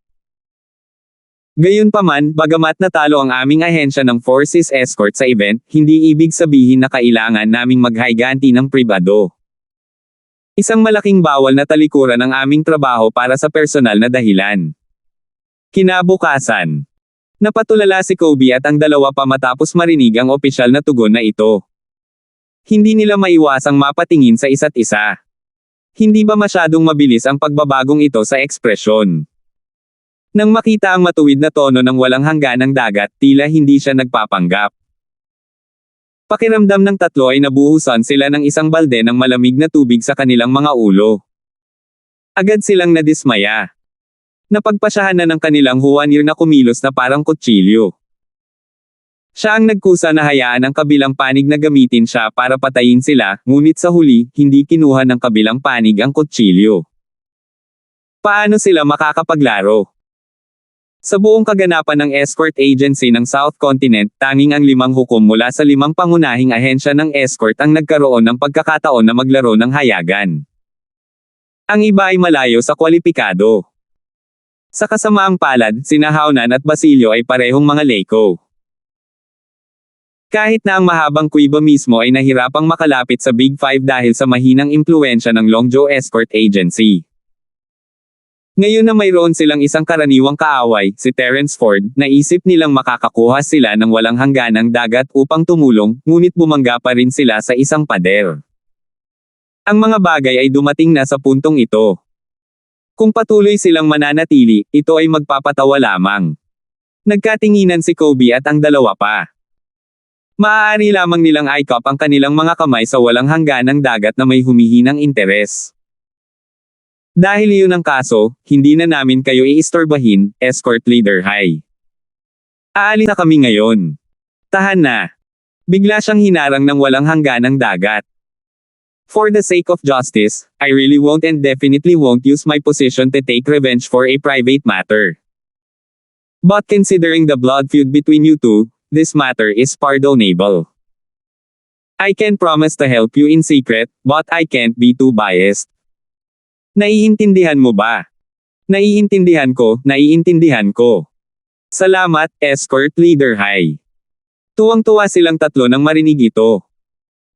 Gayunpaman, bagamat natalo ang aming ahensya ng Forces Escort sa event, hindi ibig sabihin na kailangan naming maghayganti ng pribado. Isang malaking bawal na talikuran ang aming trabaho para sa personal na dahilan. Kinabukasan. Napatulala si Kobe at ang dalawa pa matapos marinig ang opisyal na tugon na ito. Hindi nila maiwasang mapatingin sa isa't isa. Hindi ba masyadong mabilis ang pagbabagong ito sa ekspresyon? Nang makita ang matuwid na tono ng walang hangganang dagat, tila hindi siya nagpapanggap. Pakiramdam ng tatlo ay nabuhusan sila ng isang balde ng malamig na tubig sa kanilang mga ulo. Agad silang nadismaya. Napagpasyahan na ng kanilang huwanir na kumilos na parang kutsilyo. Siya ang nagkusa na hayaan ang kabilang panig na gamitin siya para patayin sila, ngunit sa huli, hindi kinuha ng kabilang panig ang kutsilyo. Paano sila makakapaglaro? Sa buong kaganapan ng escort agency ng South Continent, tanging ang 5 hukom mula sa 5 pangunahing ahensya ng escort ang nagkaroon ng pagkakataon na maglaro ng hayagan. Ang iba ay malayo sa kwalipikado. Sa kasamaang palad, sina Haunan at Basilio ay parehong mga Leiko. Kahit na ang mahabang kuiba mismo ay nahirapang makalapit sa Big Five dahil sa mahinang impluwensya ng Longzhou Escort Agency. Ngayon na mayroon silang isang karaniwang kaaway, si Terence Ford, naisip nilang makakakuha sila ng walang hangganang dagat upang tumulong, ngunit bumangga pa rin sila sa isang pader. Ang mga bagay ay dumating na sa puntong ito. Kung patuloy silang mananatili, ito ay magpapatawa lamang. Nagkatinginan si Kobe at ang dalawa pa. Maaari lamang nilang i-cup ang kanilang mga kamay sa walang hangganang dagat na may humihinang interes. Dahil iyon ang kaso, hindi na namin kayo iistorbahin, Escort Leader High. Aalis na kami ngayon. Tahan na. Bigla siyang hinarang ng walang hangganang dagat. For the sake of justice, I really won't and definitely won't use my position to take revenge for a private matter. But considering the blood feud between you two, this matter is pardonable. I can promise to help you in secret, but I can't be too biased. Naiintindihan mo ba? Naiintindihan ko, naiintindihan ko. Salamat, Escort Leader Hai. Tuwang-tuwa silang tatlo nang marinig ito.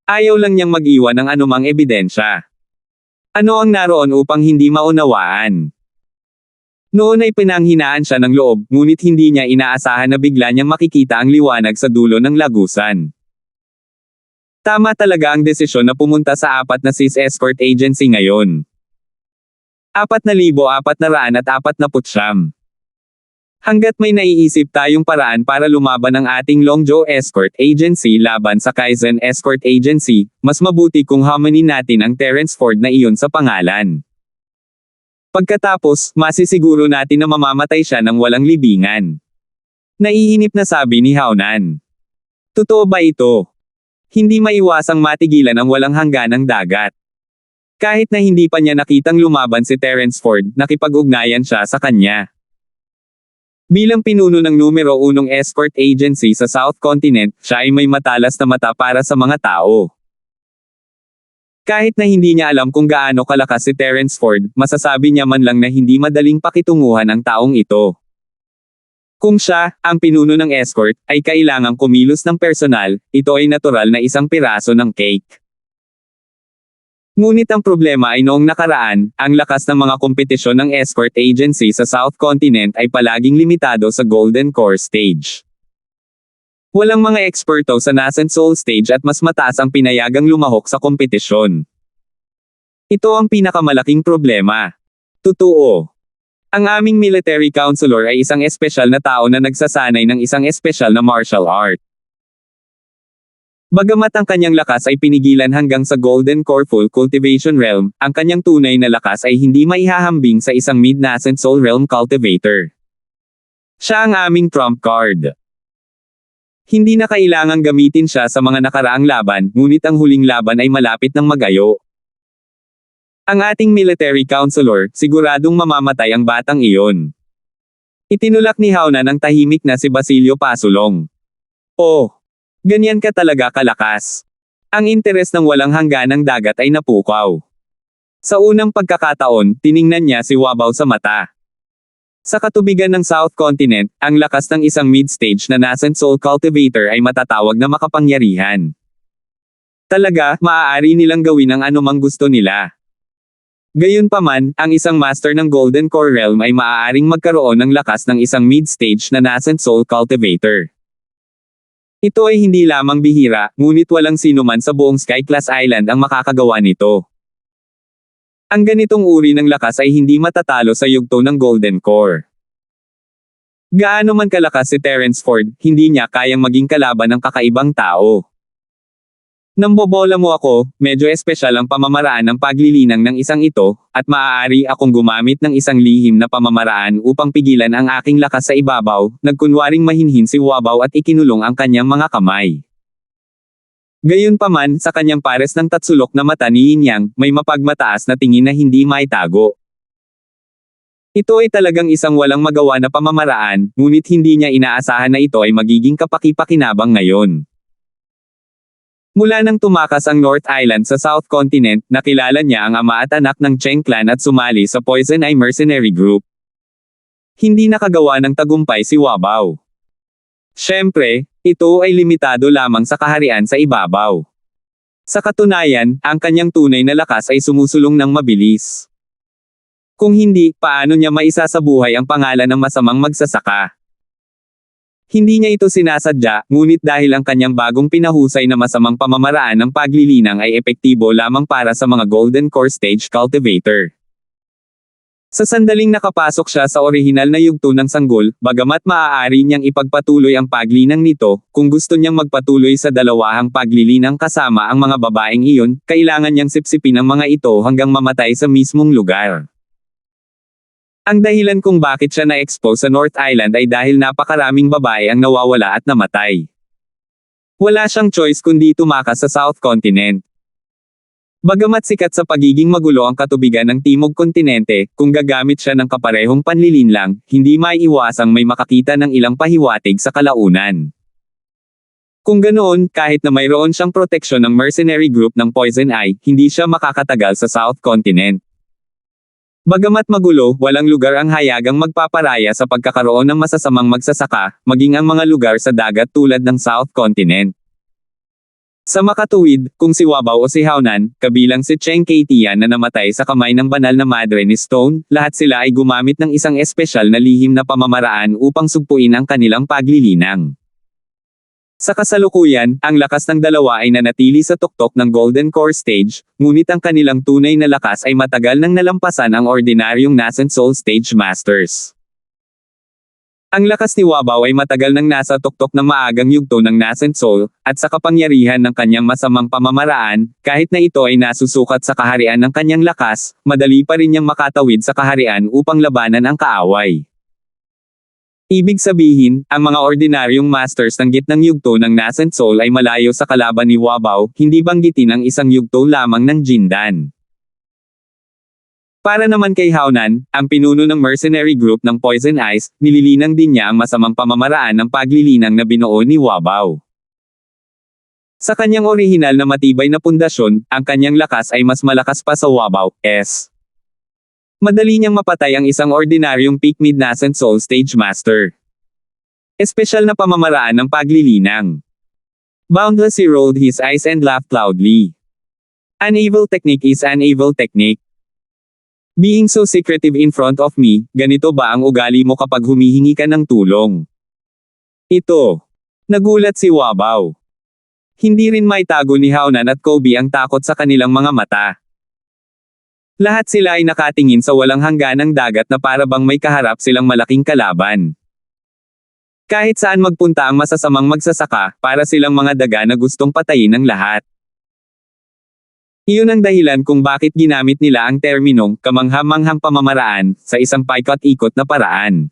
Ayaw lang niyang mag-iwan ng anumang ebidensya. Ano ang naroon upang hindi maunawaan? Noon ay pinanghinaan siya ng loob, ngunit hindi niya inaasahan na bigla niyang makikita ang liwanag sa dulo ng lagusan. Tama talaga ang desisyon na pumunta sa 4 na SIS escort agency ngayon. 4,449. Hanggat may naiisip tayong paraan para lumaban ang ating Longzhou Escort Agency laban sa Kaizen Escort Agency, mas mabuti kung hamanin natin ang Terence Ford na iyon sa pangalan. Pagkatapos, masisiguro natin na mamamatay siya ng walang libingan. Naiinip na sabi ni Haonan. Totoo ba ito? Hindi maiwasang matigilan ang walang hangganang dagat. Kahit na hindi pa niya nakitang lumaban si Terence Ford, nakipag-ugnayan siya sa kanya. Bilang pinuno ng numero 1 escort agency sa South Continent, siya ay may matalas na mata para sa mga tao. Kahit na hindi niya alam kung gaano kalakas si Terence Ford, masasabi niya man lang na hindi madaling pakitunguhan ang taong ito. Kung siya, ang pinuno ng escort, ay kailangang kumilos ng personal, ito ay natural na isang piraso ng cake. Ngunit ang problema ay noong nakaraan, ang lakas ng mga kompetisyon ng escort agency sa South Continent ay palaging limitado sa Golden Core stage. Walang mga eksperto sa Nascent Soul stage at mas mataas ang pinayagang lumahok sa kompetisyon. Ito ang pinakamalaking problema. Totoo. Ang aming military counselor ay isang espesyal na tao na nagsasanay ng isang espesyal na martial art. Bagamat ang kanyang lakas ay pinigilan hanggang sa Golden Core Full Cultivation Realm, ang kanyang tunay na lakas ay hindi maihahambing sa isang Mid-Nascent Soul Realm Cultivator. Siya ang aming trump card. Hindi na kailangang gamitin siya sa mga nakaraang laban, ngunit ang huling laban ay malapit ng magayo. Ang ating military counselor, siguradong mamamatay ang batang iyon. Itinulak ni Haonan ang tahimik na si Basilio Pasulong. Oh! Ganyan ka talaga kalakas. Ang interes ng walang hangganang dagat ay napukaw. Sa unang pagkakataon, tiningnan niya si Wabaw sa mata. Sa katubigan ng South Continent, ang lakas ng isang mid-stage na Nascent Soul Cultivator ay matatawag na makapangyarihan. Talaga, maaari nilang gawin ang anumang gusto nila. Gayunpaman, ang isang master ng Golden Core Realm ay maaaring magkaroon ng lakas ng isang mid-stage na Nascent Soul Cultivator. Ito ay hindi lamang bihira, ngunit walang sino man sa buong Sky Class Island ang makakagawa nito. Ang ganitong uri ng lakas ay hindi matatalo sa yugto ng Golden Core. Gaano man kalakas si Terence Ford, hindi niya kayang maging kalaban ng kakaibang tao. Nambobola mo ako, medyo espesyal ang pamamaraan ng paglilinang ng isang ito, at maaari akong gumamit ng isang lihim na pamamaraan upang pigilan ang aking lakas sa ibabaw, nagkunwaring mahinhin si Wabaw at ikinulong ang kanyang mga kamay. Gayunpaman, sa kanyang pares ng tatsulok na mata ni Yin Yang, may mapagmataas na tingin na hindi maitago. Ito ay talagang isang walang magawa na pamamaraan, ngunit hindi niya inaasahan na ito ay magiging kapaki-pakinabang ngayon. Mula nang tumakas ang North Island sa South Continent, nakilala niya ang ama at anak ng Cheng Clan at sumali sa Poison Eye Mercenary Group. Hindi nakagawa ng tagumpay si Wabaw. Siyempre, ito ay limitado lamang sa kaharian sa ibabaw. Sa katunayan, ang kanyang tunay na lakas ay sumusulong ng mabilis. Kung hindi, paano niya maisasabuhay ang pangalan ng masamang magsasaka? Hindi niya ito sinasadya, ngunit dahil ang kanyang bagong pinahusay na masamang pamamaraan ng paglilinang ay epektibo lamang para sa mga Golden Core Stage Cultivator. Sa sandaling nakapasok siya sa orihinal na yugto ng sanggol, bagamat maaari niyang ipagpatuloy ang paglinang nito, kung gusto niyang magpatuloy sa dalawahang paglilinang kasama ang mga babaeng iyon, kailangan niyang sipsipin ang mga ito hanggang mamatay sa mismong lugar. Ang dahilan kung bakit siya na-expose sa North Island ay dahil napakaraming babae ang nawawala at namatay. Wala siyang choice kundi tumakas sa South Continent. Bagamat sikat sa pagiging magulo ang katubigan ng Timog Kontinente, kung gagamit siya ng kaparehong panlilinlang, hindi maiiwasang may makakita ng ilang pahiwatig sa kalaunan. Kung ganoon, kahit na mayroon siyang proteksyon ng mercenary group ng Poison Eye, hindi siya makakatagal sa South Continent. Bagamat magulo, walang lugar ang hayagang magpaparaya sa pagkakaroon ng masasamang magsasaka, maging ang mga lugar sa dagat tulad ng South Continent. Sa makatuwid, kung si Wabaw o si Haunan, kabilang si Cheng Keitian na namatay sa kamay ng banal na madre ni Stone, lahat sila ay gumamit ng isang espesyal na lihim na pamamaraan upang sugpuin ang kanilang paglilinang. Sa kasalukuyan, ang lakas ng dalawa ay nanatili sa tuktok ng Golden Core Stage, ngunit ang kanilang tunay na lakas ay matagal nang nalampasan ang ordinaryong Nascent Soul Stage Masters. Ang lakas ni Wabaw ay matagal nang nasa tuktok ng maagang yugto ng Nascent Soul, at sa kapangyarihan ng kanyang masamang pamamaraan, kahit na ito ay nasusukat sa kaharian ng kanyang lakas, madali pa rin niyang makatawid sa kaharian upang labanan ang kaaway. Ibig sabihin, ang mga ordinaryong masters ng gitnang yugto ng Nascent Soul ay malayo sa kalaban ni Wabaw, hindi banggitin ang isang yugto lamang ng Jindan. Para naman kay Haunan, ang pinuno ng mercenary group ng Poison Eyes, nililinang din niya ang masamang pamamaraan ng paglilinang na binuo ni Wabaw. Sa kanyang orihinal na matibay na pundasyon, ang kanyang lakas ay mas malakas pa sa Wabaw.s. Madali niyang mapatay ang isang ordinaryong peak mid-Nascent Soul Stage Master. Espesyal na pamamaraan ng paglilinang. Boundless he rolled his eyes and laughed loudly. An evil technique is an evil technique. Being so secretive in front of me, ganito ba ang ugali mo kapag humihingi ka ng tulong? Ito. Nagulat si Wabaw. Hindi rin maitago ni Haunan at Kobe ang takot sa kanilang mga mata. Lahat sila ay nakatingin sa walang hangganang dagat na para bang may kaharap silang malaking kalaban. Kahit saan magpunta ang masasamang magsasaka, para silang mga daga na gustong patayin ng lahat. Iyon ang dahilan kung bakit ginamit nila ang terminong kamangha-manghang pamamaraan sa isang paikot-ikot na paraan.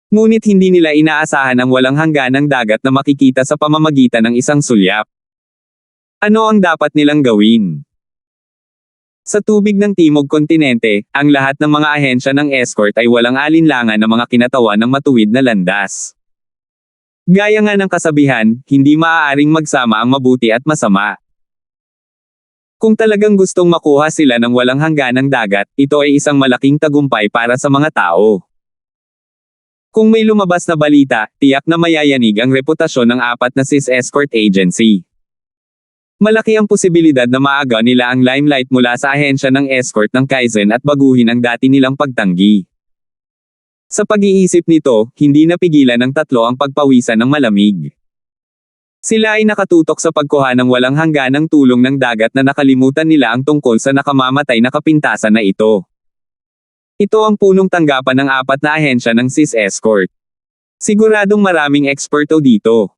Ngunit hindi nila inaasahan ang walang hangganang dagat na makikita sa pamamagitan ng isang sulyap. Ano ang dapat nilang gawin? Sa tubig ng Timog Kontinente, ang lahat ng mga ahensya ng escort ay walang alinlangan na mga kinatawan ng matuwid na landas. Gaya nga ng kasabihan, hindi maaaring magsama ang mabuti at masama. Kung talagang gustong makuha sila ng walang hangganang dagat, ito ay isang malaking tagumpay para sa mga tao. Kung may lumabas na balita, tiyak na mayayanig ang reputasyon ng apat na sis escort agency. Malaki ang posibilidad na maaga nila ang limelight mula sa ahensya ng escort ng Kaizen at baguhin ang dati nilang pagtanggi. Sa pag-iisip nito, hindi napigilan ng tatlo ang pagpawisan ng malamig. Sila ay nakatutok sa pagkuha ng walang hangganang tulong ng dagat na nakalimutan nila ang tungkol sa nakamamatay na kapintasan na ito. Ito ang punong tanggapan ng apat na ahensya ng sis escort. Siguradong maraming eksperto dito.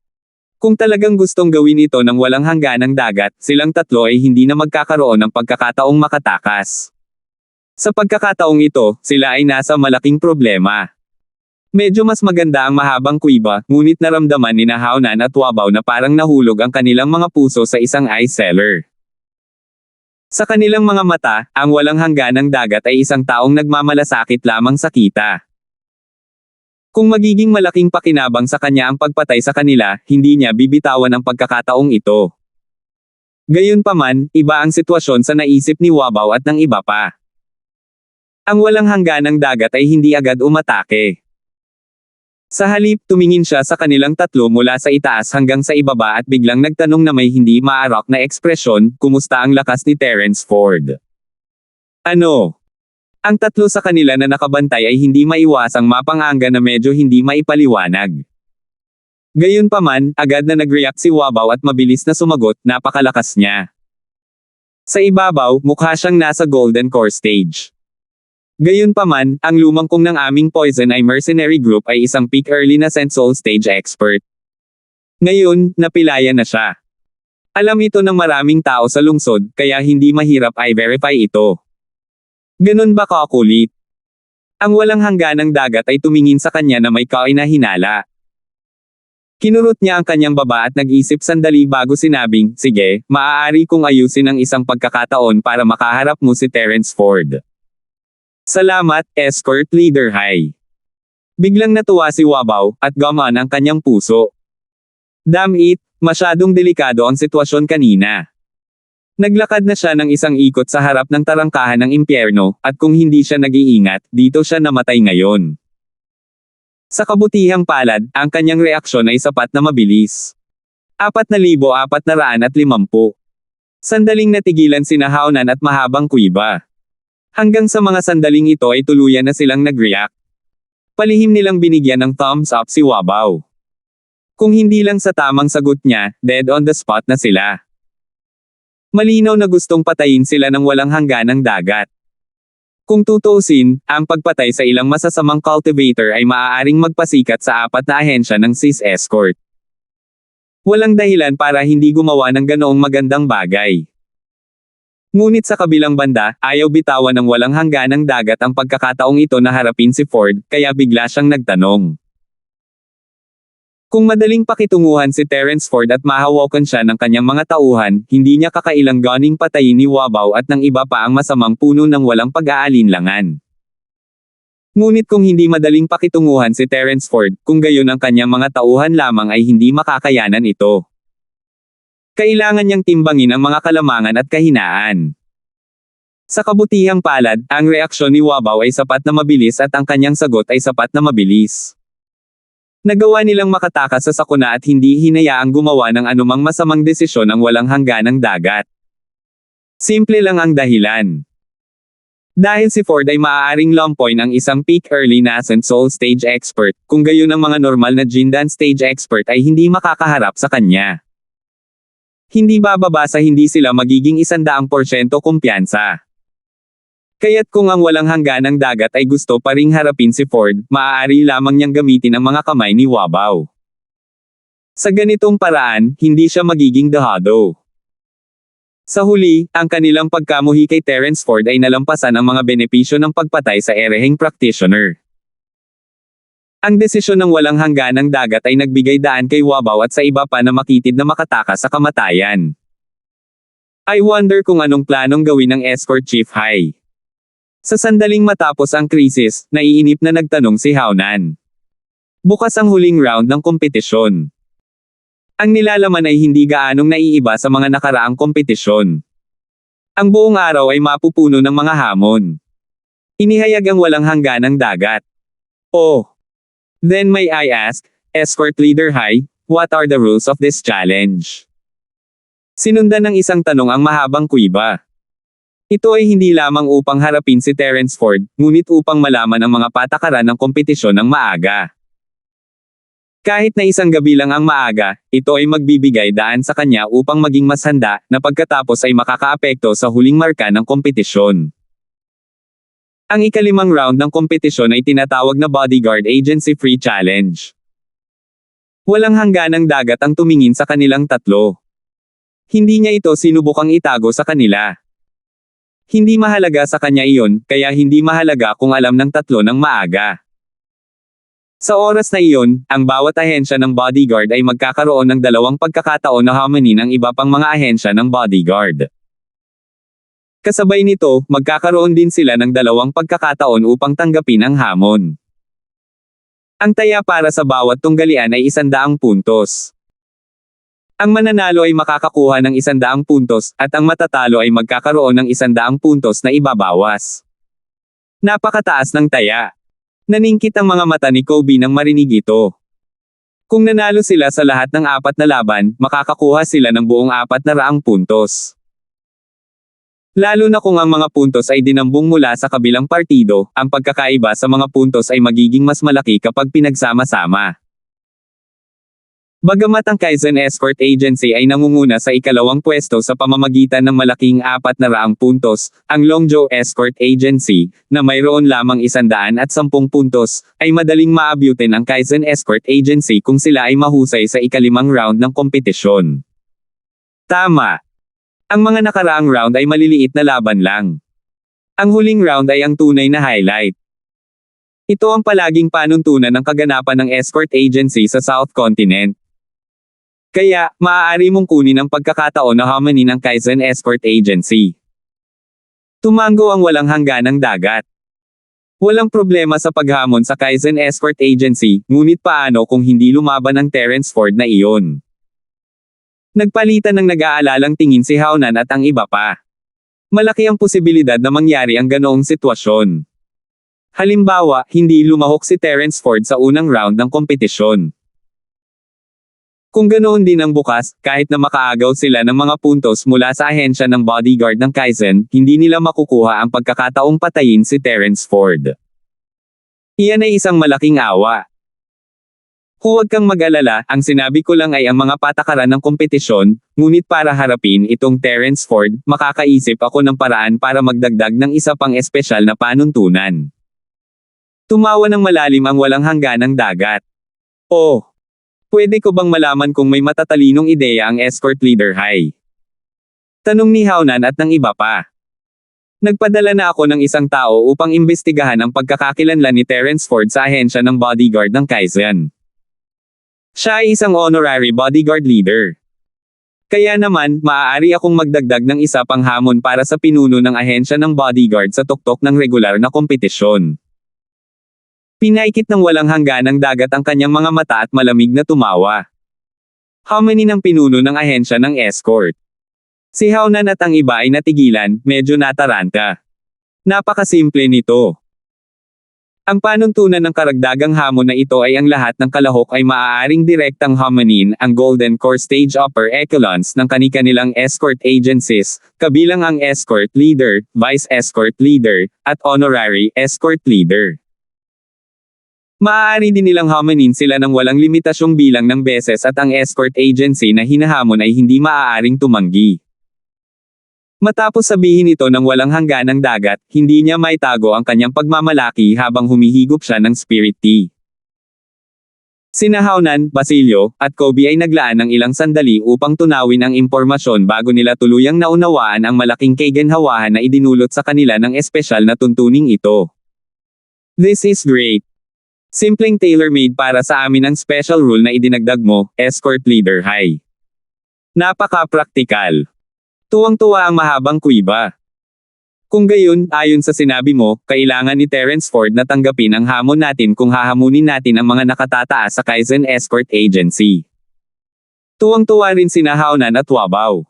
Kung talagang gustong gawin ito ng walang hangganang dagat, silang tatlo ay hindi na magkakaroon ng pagkakataong makatakas. Sa pagkakataong ito, sila ay nasa malaking problema. Medyo mas maganda ang mahabang kuiba, ngunit naramdaman ni Haunan at Wabaw na parang nahulog ang kanilang mga puso sa isang ice cellar. Sa kanilang mga mata, ang walang hangganang dagat ay isang taong nagmamalasakit lamang sa kita. Kung magiging malaking pakinabang sa kanya ang pagpatay sa kanila, hindi niya bibitawan ang pagkakataong ito. Gayunpaman, iba ang sitwasyon sa naisip ni Wabaw at ng iba pa. Ang walang hangganang dagat ay hindi agad umatake. Sa halip, tumingin siya sa kanilang tatlo mula sa itaas hanggang sa ibaba at biglang nagtanong na may hindi maarok na ekspresyon, kumusta ang lakas ni Terence Ford? Ano? Ang tatlo sa kanila na nakabantay ay hindi maiwasang mapanganga na medyo hindi maipaliwanag. Gayunpaman, agad na nag-react si Wabaw at mabilis na sumagot, napakalakas niya. Sa ibabaw, mukha siyang nasa Golden Core Stage. Gayunpaman, ang lumang kong ng aming Poison Eye Mercenary Group ay isang peak early na Nascent Soul Stage expert. Ngayon, napilaya na siya. Alam ito ng maraming tao sa lungsod, kaya hindi mahirap i-verify ito. Ganun ba kakulit? Ang walang hangganang dagat ay tumingin sa kanya na may kainahinala. Kinurot niya ang kanyang baba at nag-isip sandali bago sinabing, sige, maaari kong ayusin ang isang pagkakataon para makaharap mo si Terence Ford. Salamat, Escort Leader Hai. Biglang natuwa si Wabaw, at gumaan ang kanyang puso. Damn it, masyadong delikado ang sitwasyon kanina. Naglakad na siya ng isang ikot sa harap ng tarangkahan ng impyerno, at kung hindi siya nag-iingat, dito siya namatay ngayon. Sa kabutihang palad, ang kanyang reaksyon ay sapat na mabilis. 4,450. Sandaling natigilan sina Haunan at mahabang kuiba. Hanggang sa mga sandaling ito ay tuluyan na silang nag-react. Palihim nilang binigyan ng thumbs up si Wabaw. Kung hindi lang sa tamang sagot niya, dead on the spot na sila. Malinaw na gustong patayin sila ng walang hangganang dagat. Kung tutuusin, ang pagpatay sa ilang masasamang cultivator ay maaaring magpasikat sa 4 na ahensya ng SIS Escort. Walang dahilan para hindi gumawa ng ganoong magandang bagay. Ngunit sa kabilang banda, ayaw bitawan ng walang hangganang dagat ang pagkakataong ito na harapin si Ford, kaya bigla siyang nagtanong. Kung madaling pakitunguhan si Terence Ford at mahawakan siya ng kanyang mga tauhan, hindi niya kakailang ganing patayin ni Wabaw at ng iba pa ang masamang puno ng walang pag-aalinlangan. Ngunit kung hindi madaling pakitunguhan si Terence Ford, kung gayon ang kanyang mga tauhan lamang ay hindi makakayanan ito. Kailangan niyang timbangin ang mga kalamangan at kahinaan. Sa kabutihang palad, ang reaksyon ni Wabaw ay sapat na mabilis at ang kanyang sagot ay sapat na mabilis. Nagawa nilang makatakas sa sakuna at hindi hinayaang gumawa ng anumang masamang desisyon ang walang hangganang dagat. Simple lang ang dahilan. Dahil si Ford ay maaaring lumpoin ang isang peak early nascent soul stage expert, kung gayon ang mga normal na Jindan stage expert ay hindi makakaharap sa kanya. Hindi bababa sa hindi sila magiging 100% kumpiyansa. Kaya't kung ang walang hangganang dagat ay gusto pa ring harapin si Ford, maaari lamang niyang gamitin ang mga kamay ni Wabaw. Sa ganitong paraan, hindi siya magiging dahado. Sa huli, ang kanilang pagkamuhi kay Terence Ford ay nalampasan ang mga benepisyo ng pagpatay sa ereheng practitioner. Ang desisyon ng walang hangganang dagat ay nagbigay daan kay Wabaw at sa iba pa na makitid na makatakas sa kamatayan. I wonder kung anong planong gawin ng Escort Chief Hai. Sa sandaling matapos ang krisis, naiinip na nagtanong si Haunan. Bukas ang huling round ng kompetisyon. Ang nilalaman ay hindi gaanong naiiba sa mga nakaraang kompetisyon. Ang buong araw ay mapupuno ng mga hamon. Inihayag ang walang hangganang dagat. Oh. Then may I ask, Escort Leader Hai, what are the rules of this challenge? Sinundan ng isang tanong ang mahabang kuiba. Ito ay hindi lamang upang harapin si Terence Ford, ngunit upang malaman ang mga patakaran ng kompetisyon ng maaga. Kahit na isang gabi lang ang maaga, ito ay magbibigay daan sa kanya upang maging mas handa, na pagkatapos ay makakaapekto sa huling marka ng kompetisyon. Ang ikalimang round ng kompetisyon ay tinatawag na Bodyguard Agency Free Challenge. Walang hangganang dagat ang tumingin sa kanilang tatlo. Hindi niya ito sinubukang itago sa kanila. Hindi mahalaga sa kanya iyon, kaya hindi mahalaga kung alam ng tatlo ng maaga. Sa oras na iyon, ang bawat ahensya ng bodyguard ay magkakaroon ng 2 pagkakataon na hamanin ang iba pang mga ahensya ng bodyguard. Kasabay nito, magkakaroon din sila ng 2 pagkakataon upang tanggapin ang hamon. Ang taya para sa bawat tunggalian ay 100 puntos. Ang mananalo ay makakakuha ng 100 puntos, at ang matatalo ay magkakaroon ng 100 puntos na ibabawas. Napakataas ng taya. Naningkit ang mga mata ni Kobe nang marinig ito. Kung nanalo sila sa lahat ng 4 na laban, makakakuha sila ng buong 400 puntos. Lalo na kung ang mga puntos ay dinambong mula sa kabilang partido, ang pagkakaiba sa mga puntos ay magiging mas malaki kapag pinagsama-sama. Bagamat ang Kaizen Escort Agency ay nangunguna sa ikalawang pwesto sa pamamagitan ng malaking 400 puntos, ang Longzhou Escort Agency, na mayroon lamang 110 puntos, ay madaling maabyutin ang Kaizen Escort Agency kung sila ay mahusay sa ikalimang round ng kompetisyon. Tama. Ang mga nakaraang round ay maliliit na laban lang. Ang huling round ay ang tunay na highlight. Ito ang palaging panuntunan ng kaganapan ng escort agency sa South Continent. Kaya, maaari mong kunin ang pagkakataon na hamanin ang Kaizen Escort Agency. Tumango ang walang hangganang dagat. Walang problema sa paghamon sa Kaizen Escort Agency, ngunit paano kung hindi lumaban ang Terence Ford na iyon? Nagpalitan ng nag-aalalang tingin si Haunan at ang iba pa. Malaki ang posibilidad na mangyari ang ganoong sitwasyon. Halimbawa, hindi lumahok si Terence Ford sa unang round ng kompetisyon. Kung ganoon din ang bukas, kahit na makaagaw sila ng mga puntos mula sa ahensya ng bodyguard ng Kaizen, hindi nila makukuha ang pagkakataong patayin si Terence Ford. Iyan ay isang malaking awa. Huwag kang mag-alala, ang sinabi ko lang ay ang mga patakaran ng kompetisyon, ngunit para harapin itong Terence Ford, makakaisip ako ng paraan para magdagdag ng isa pang espesyal na panuntunan. Tumawa ng malalim ang walang hangganang dagat. Oh! Pwede ko bang malaman kung may matatalinong ideya ang escort leader Hai? Tanong ni Haunan at ng iba pa. Nagpadala na ako ng isang tao upang imbestigahan ang pagkakakilanlan ni Terence Ford sa ahensya ng bodyguard ng Kaizen. Siya ay isang honorary bodyguard leader. Kaya naman, maaari akong magdagdag ng isa pang hamon para sa pinuno ng ahensya ng bodyguard sa tuktok ng regular na kompetisyon. Pinaikit ng walang hangganang dagat ang kanyang mga mata at malamig na tumawa. Hamanin ang pinuno ng ahensya ng escort. Si Haunan at ang iba ay natigilan, medyo nataranta. Napakasimple nito. Ang panuntunan ng karagdagang hamon na ito ay ang lahat ng kalahok ay maaaring direktang hamanin ang Golden Core Stage Upper Echelons ng kani-kanilang escort agencies, kabilang ang escort leader, vice escort leader, at honorary escort leader. Maaari din nilang hamanin sila ng walang limitasyong bilang ng beses at ang escort agency na hinahamon ay hindi maaaring tumanggi. Matapos sabihin ito ng walang hangganang dagat, hindi niya maitago ang kanyang pagmamalaki habang humihigop siya ng spirit tea. Sina Haunan, Basilio, at Kobe ay naglaan ng ilang sandali upang tunawin ang impormasyon bago nila tuluyang naunawaan ang malaking kaginhawahan na idinulot sa kanila ng espesyal na tuntuning ito. This is great. Simpleng tailor-made para sa amin ang special rule na idinagdag mo, escort leader Hai. Napaka-praktikal. Tuwang-tuwa ang mahabang kuiba. Kung gayon, ayon sa sinabi mo, kailangan ni Terence Ford na tanggapin ang hamon natin kung hahamunin natin ang mga nakatataas sa Kaizen Escort Agency. Tuwang-tuwa rin sina Haunan at Wabaw.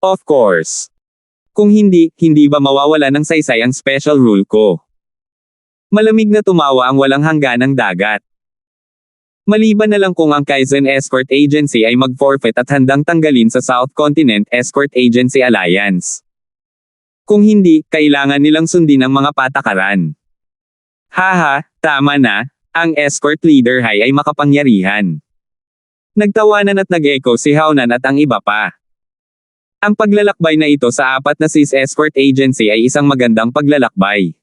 Of course. Kung hindi, hindi ba mawawala ng saysay ang special rule ko? Malamig na tumawa ang walang hangganang dagat. Maliban na lang kung ang Kaizen Escort Agency ay mag-forfeit at handang tanggalin sa South Continent Escort Agency Alliance. Kung hindi, kailangan nilang sundin ang mga patakaran. Haha, tama na, ang escort leader Hai ay makapangyarihan. Nagtawanan at nag-echo si Haunan at ang iba pa. Ang paglalakbay na ito sa apat na SIS Escort Agency ay isang magandang paglalakbay.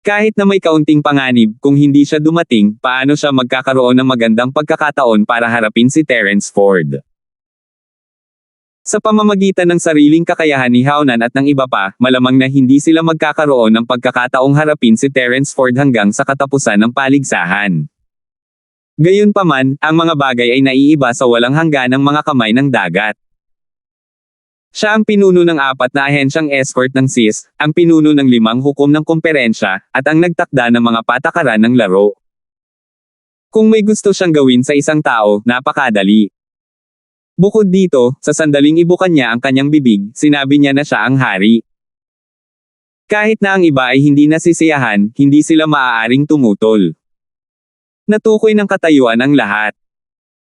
Kahit na may kaunting panganib, kung hindi siya dumating, paano siya magkakaroon ng magandang pagkakataon para harapin si Terence Ford? Sa pamamagitan ng sariling kakayahan ni Haunan at ng iba pa, malamang na hindi sila magkakaroon ng pagkakataong harapin si Terence Ford hanggang sa katapusan ng paligsahan. Gayunpaman, ang mga bagay ay naiiba sa walang hangganang mga kamay ng dagat. Siya ang pinuno ng 4 na ahensyang escort ng SIS, ang pinuno ng 5 hukom ng komperensya, at ang nagtakda ng mga patakaran ng laro. Kung may gusto siyang gawin sa isang tao, napakadali. Bukod dito, sa sandaling ibukan niya ang kanyang bibig, sinabi niya na siya ang hari. Kahit na ang iba ay hindi nasisiyahan, hindi sila maaaring tumutol. Natukoy ng katayuan ang lahat.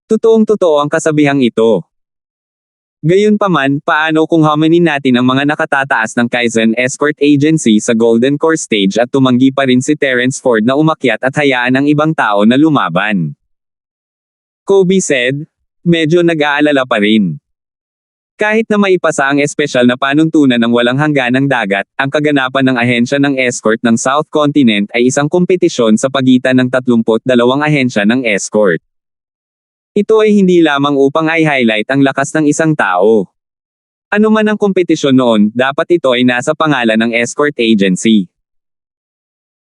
Totoong-totoo ang kasabihang ito. Gayunpaman, paano kung hamanin natin ang mga nakatataas ng Kaizen Escort Agency sa Golden Core Stage at tumanggi pa rin si Terence Ford na umakyat at hayaan ang ibang tao na lumaban? Kobe said, medyo nag-aalala pa rin. Kahit na maipasa ang espesyal na panuntunan ng walang hangganang dagat, ang kaganapan ng ahensya ng escort ng South Continent ay isang kompetisyon sa pagitan ng 32 ahensya ng escort. Ito ay hindi lamang upang i-highlight ang lakas ng isang tao. Ano man ang kompetisyon noon, dapat ito ay nasa pangalan ng escort agency.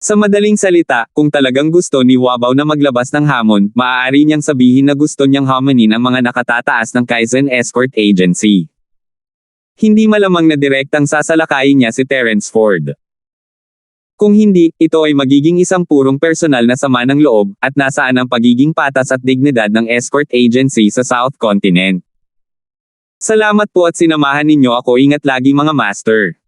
Sa madaling salita, kung talagang gusto ni Wabaw na maglabas ng hamon, maaari niyang sabihin na gusto niyang hamanin ang mga nakatataas ng Kaizen Escort Agency. Hindi malamang na direktang sasalakayin niya si Terence Ford. Kung hindi, ito ay magiging isang purong personal na sama ng loob, at nasaan ang pagiging patas at dignidad ng escort agency sa South Continent. Salamat po at sinamahan ninyo ako. Ingat lagi mga master.